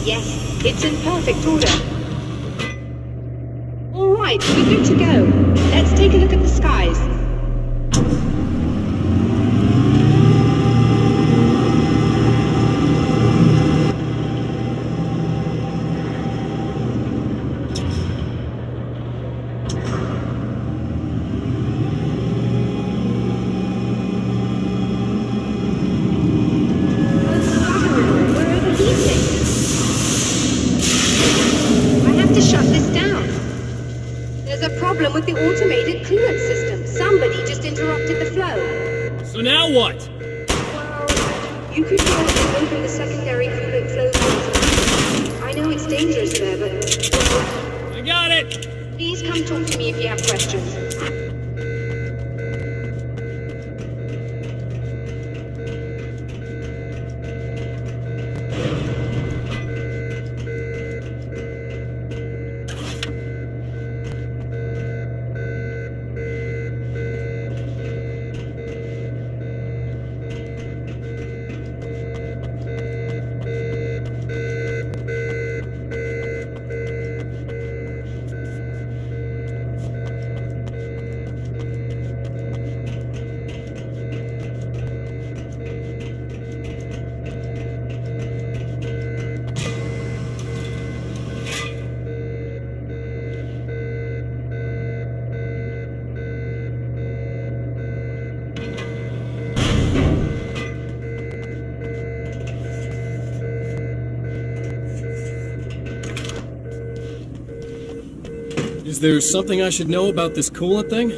Speaker 9: Yes, it's in perfect order. All right, we're good to go. Let's take a look at the skies. With the automated coolant system. Somebody just interrupted the flow.
Speaker 6: So now what?
Speaker 9: Well, you could go and open the secondary coolant flow filter. I know it's dangerous there, but... Well,
Speaker 6: I got it!
Speaker 9: Please come talk to me if you have questions.
Speaker 6: Is there something I should know about this coolant thing?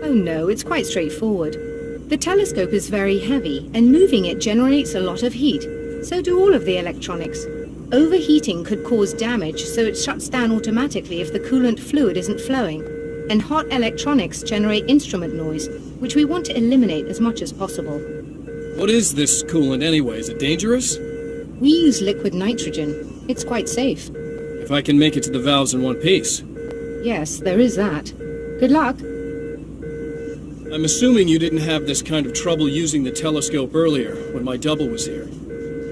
Speaker 10: Oh no, it's quite straightforward. The telescope is very heavy, and moving it generates a lot of heat. So do all of the electronics. Overheating could cause damage, so it shuts down automatically if the coolant fluid isn't flowing. And hot electronics generate instrument noise, which we want to eliminate as much as possible.
Speaker 6: What is this coolant anyway? Is it dangerous?
Speaker 10: We use liquid nitrogen. It's quite safe.
Speaker 6: If I can make it to the valves in one piece.
Speaker 10: Yes, there is that. Good luck.
Speaker 6: I'm assuming you didn't have this kind of trouble using the telescope earlier, when my double was here.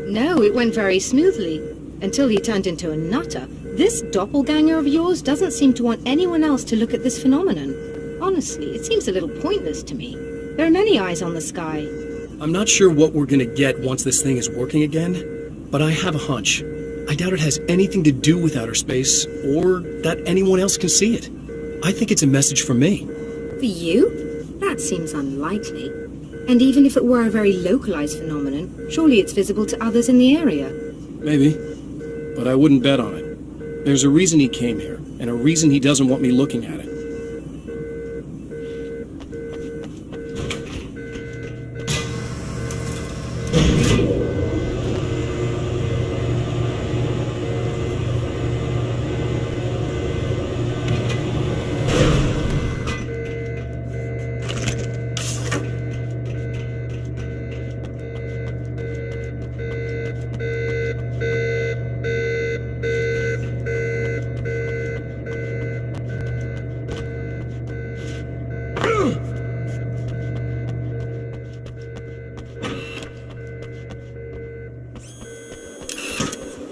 Speaker 10: No, it went very smoothly. Until he turned into a nutter. This doppelganger of yours doesn't seem to want anyone else to look at this phenomenon. Honestly, it seems a little pointless to me. There are many eyes on the sky.
Speaker 6: I'm not sure what we're gonna get once this thing is working again, but I have a hunch. I doubt it has anything to do with outer space, or that anyone else can see it. I think it's a message for me.
Speaker 10: For you? That seems unlikely. And even if it were a very localized phenomenon, surely it's visible to others in the area.
Speaker 6: Maybe, but I wouldn't bet on it. There's a reason he came here, and a reason he doesn't want me looking at it.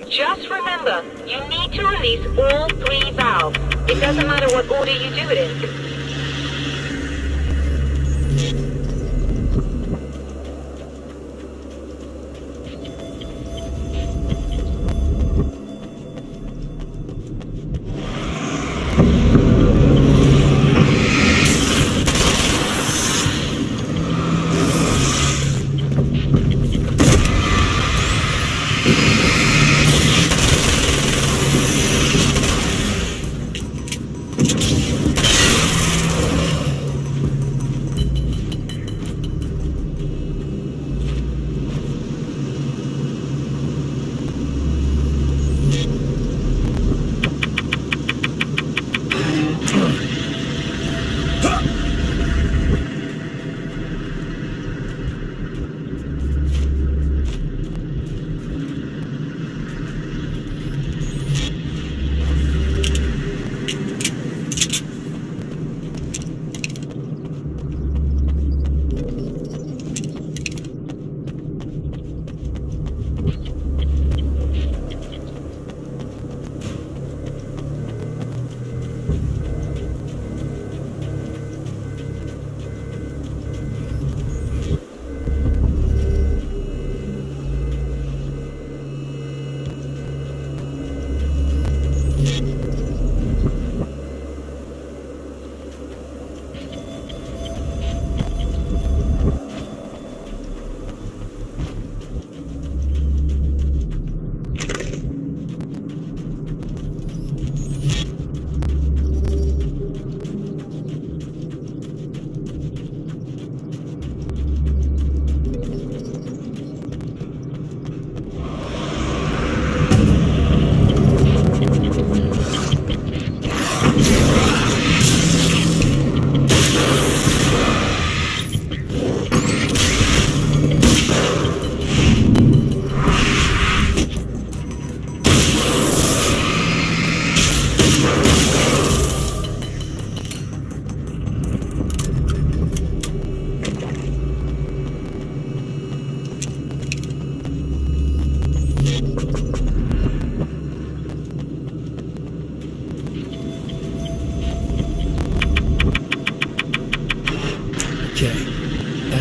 Speaker 11: Just remember, you need to release all 3 valves. It doesn't matter what order you do it in.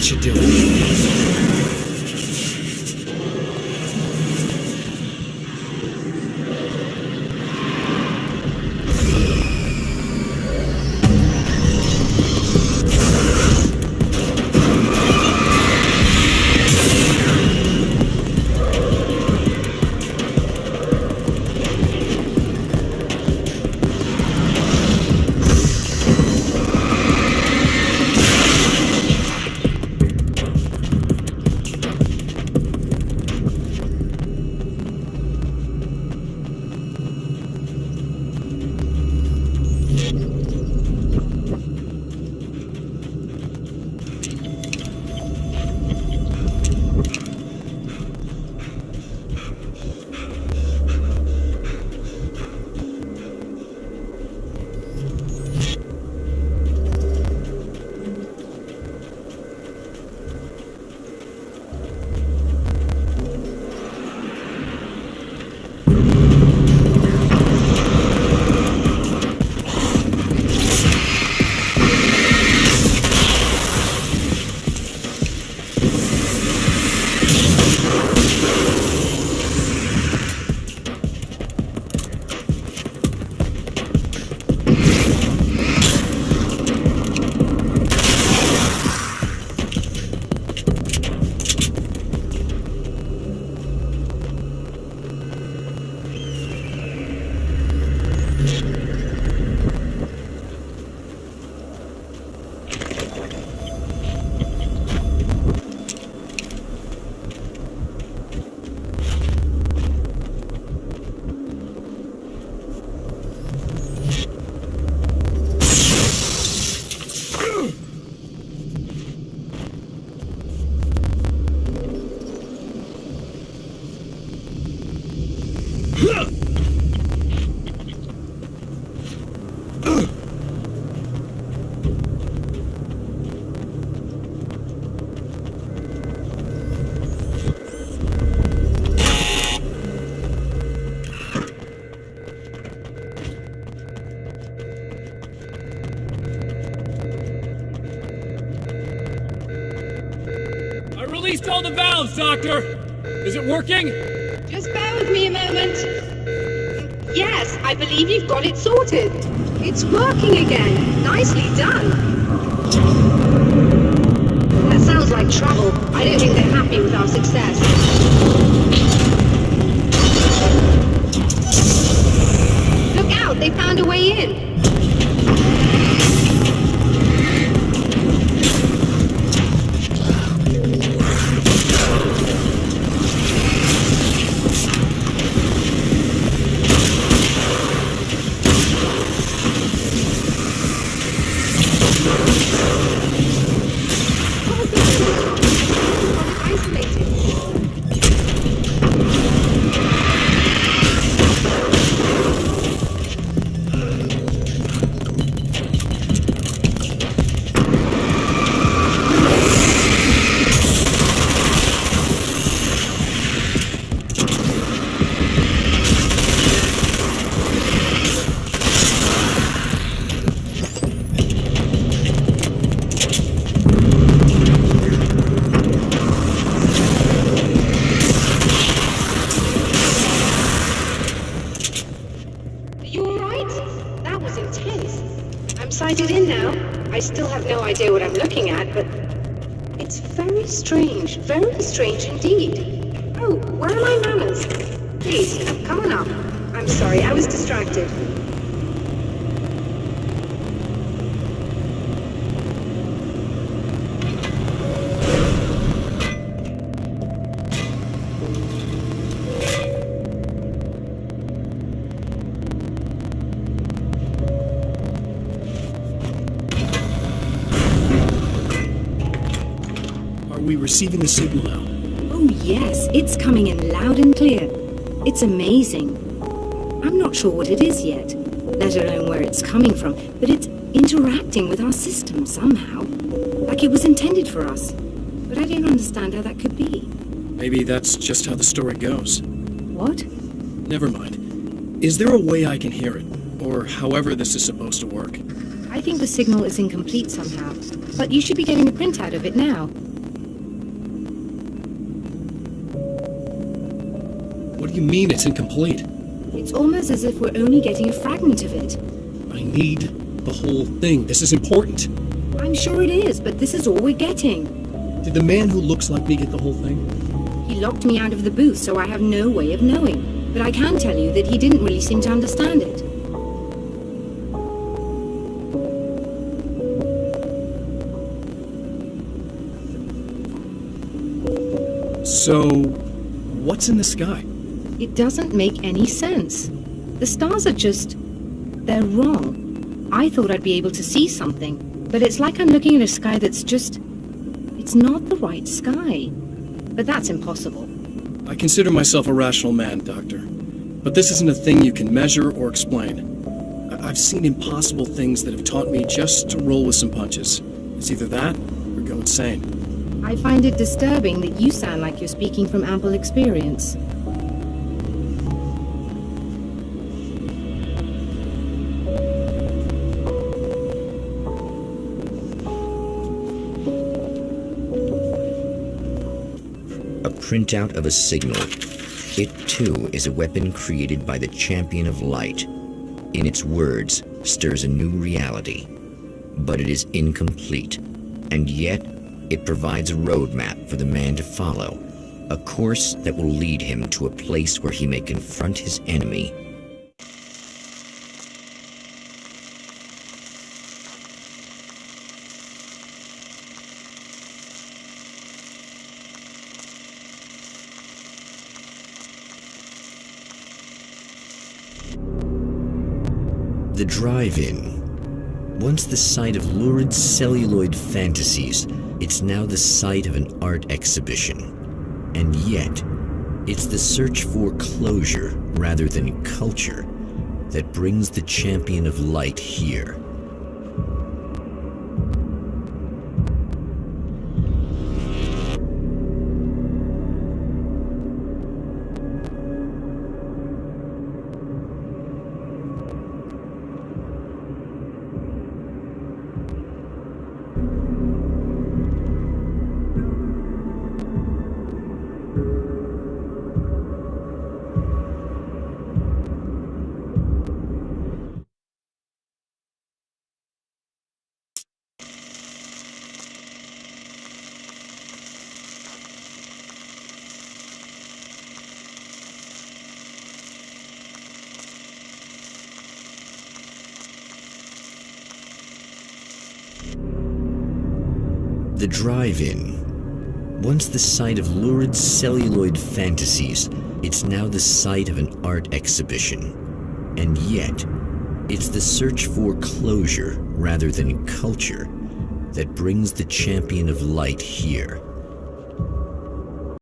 Speaker 6: That should do it.
Speaker 2: Released all the valves, Doctor! Is it working?
Speaker 9: Just bear with me a moment. Yes, I believe you've got it sorted. It's working again. Nicely done. That sounds like trouble. I don't think they're happy with our success. Look out, they found a way in. Idea what I'm looking at, but it's very strange indeed. Oh, where are my manners? Please, come on up. I'm sorry, I was distracted.
Speaker 6: Receiving the signal now.
Speaker 10: Oh yes, it's coming in loud and clear. It's amazing. I'm not sure what it is yet, let alone where it's coming from, but it's interacting with our system somehow. Like it was intended for us. But I don't understand how that could be.
Speaker 6: Maybe that's just how the story goes.
Speaker 10: What?
Speaker 6: Never mind. Is there a way I can hear it? Or however this is supposed to work?
Speaker 10: I think the signal is incomplete somehow. But you should be getting a printout of it now.
Speaker 6: What do you mean it's incomplete?
Speaker 10: It's almost as if we're only getting a fragment of it.
Speaker 6: I need the whole thing. This is important.
Speaker 10: I'm sure it is, but this is all we're getting.
Speaker 6: Did the man who looks like me get the whole thing?
Speaker 10: He locked me out of the booth, so I have no way of knowing. But I can tell you that he didn't really seem to understand it.
Speaker 6: So, what's in the sky?
Speaker 10: It doesn't make any sense. The stars are just... they're wrong. I thought I'd be able to see something, but it's like I'm looking at a sky that's just... it's not the right sky. But that's impossible.
Speaker 6: I consider myself a rational man, Doctor. But this isn't a thing you can measure or explain. I've seen impossible things that have taught me just to roll with some punches. It's either that or go insane.
Speaker 10: I find it disturbing that you sound like you're speaking from ample experience.
Speaker 1: A printout of a signal. It, too, is a weapon created by the Champion of Light. In its words, stirs a new reality. But it is incomplete, and yet it provides a roadmap for the man to follow, a course that will lead him to a place where he may confront his enemy. The drive-in. Once the site of lurid celluloid fantasies, it's now the site of an art exhibition. And yet, it's the search for closure rather than culture that brings the Champion of Light here. The drive-in. Once the site of lurid celluloid fantasies, it's now the site of an art exhibition. And yet, it's the search for closure rather than culture that brings the Champion of Light here.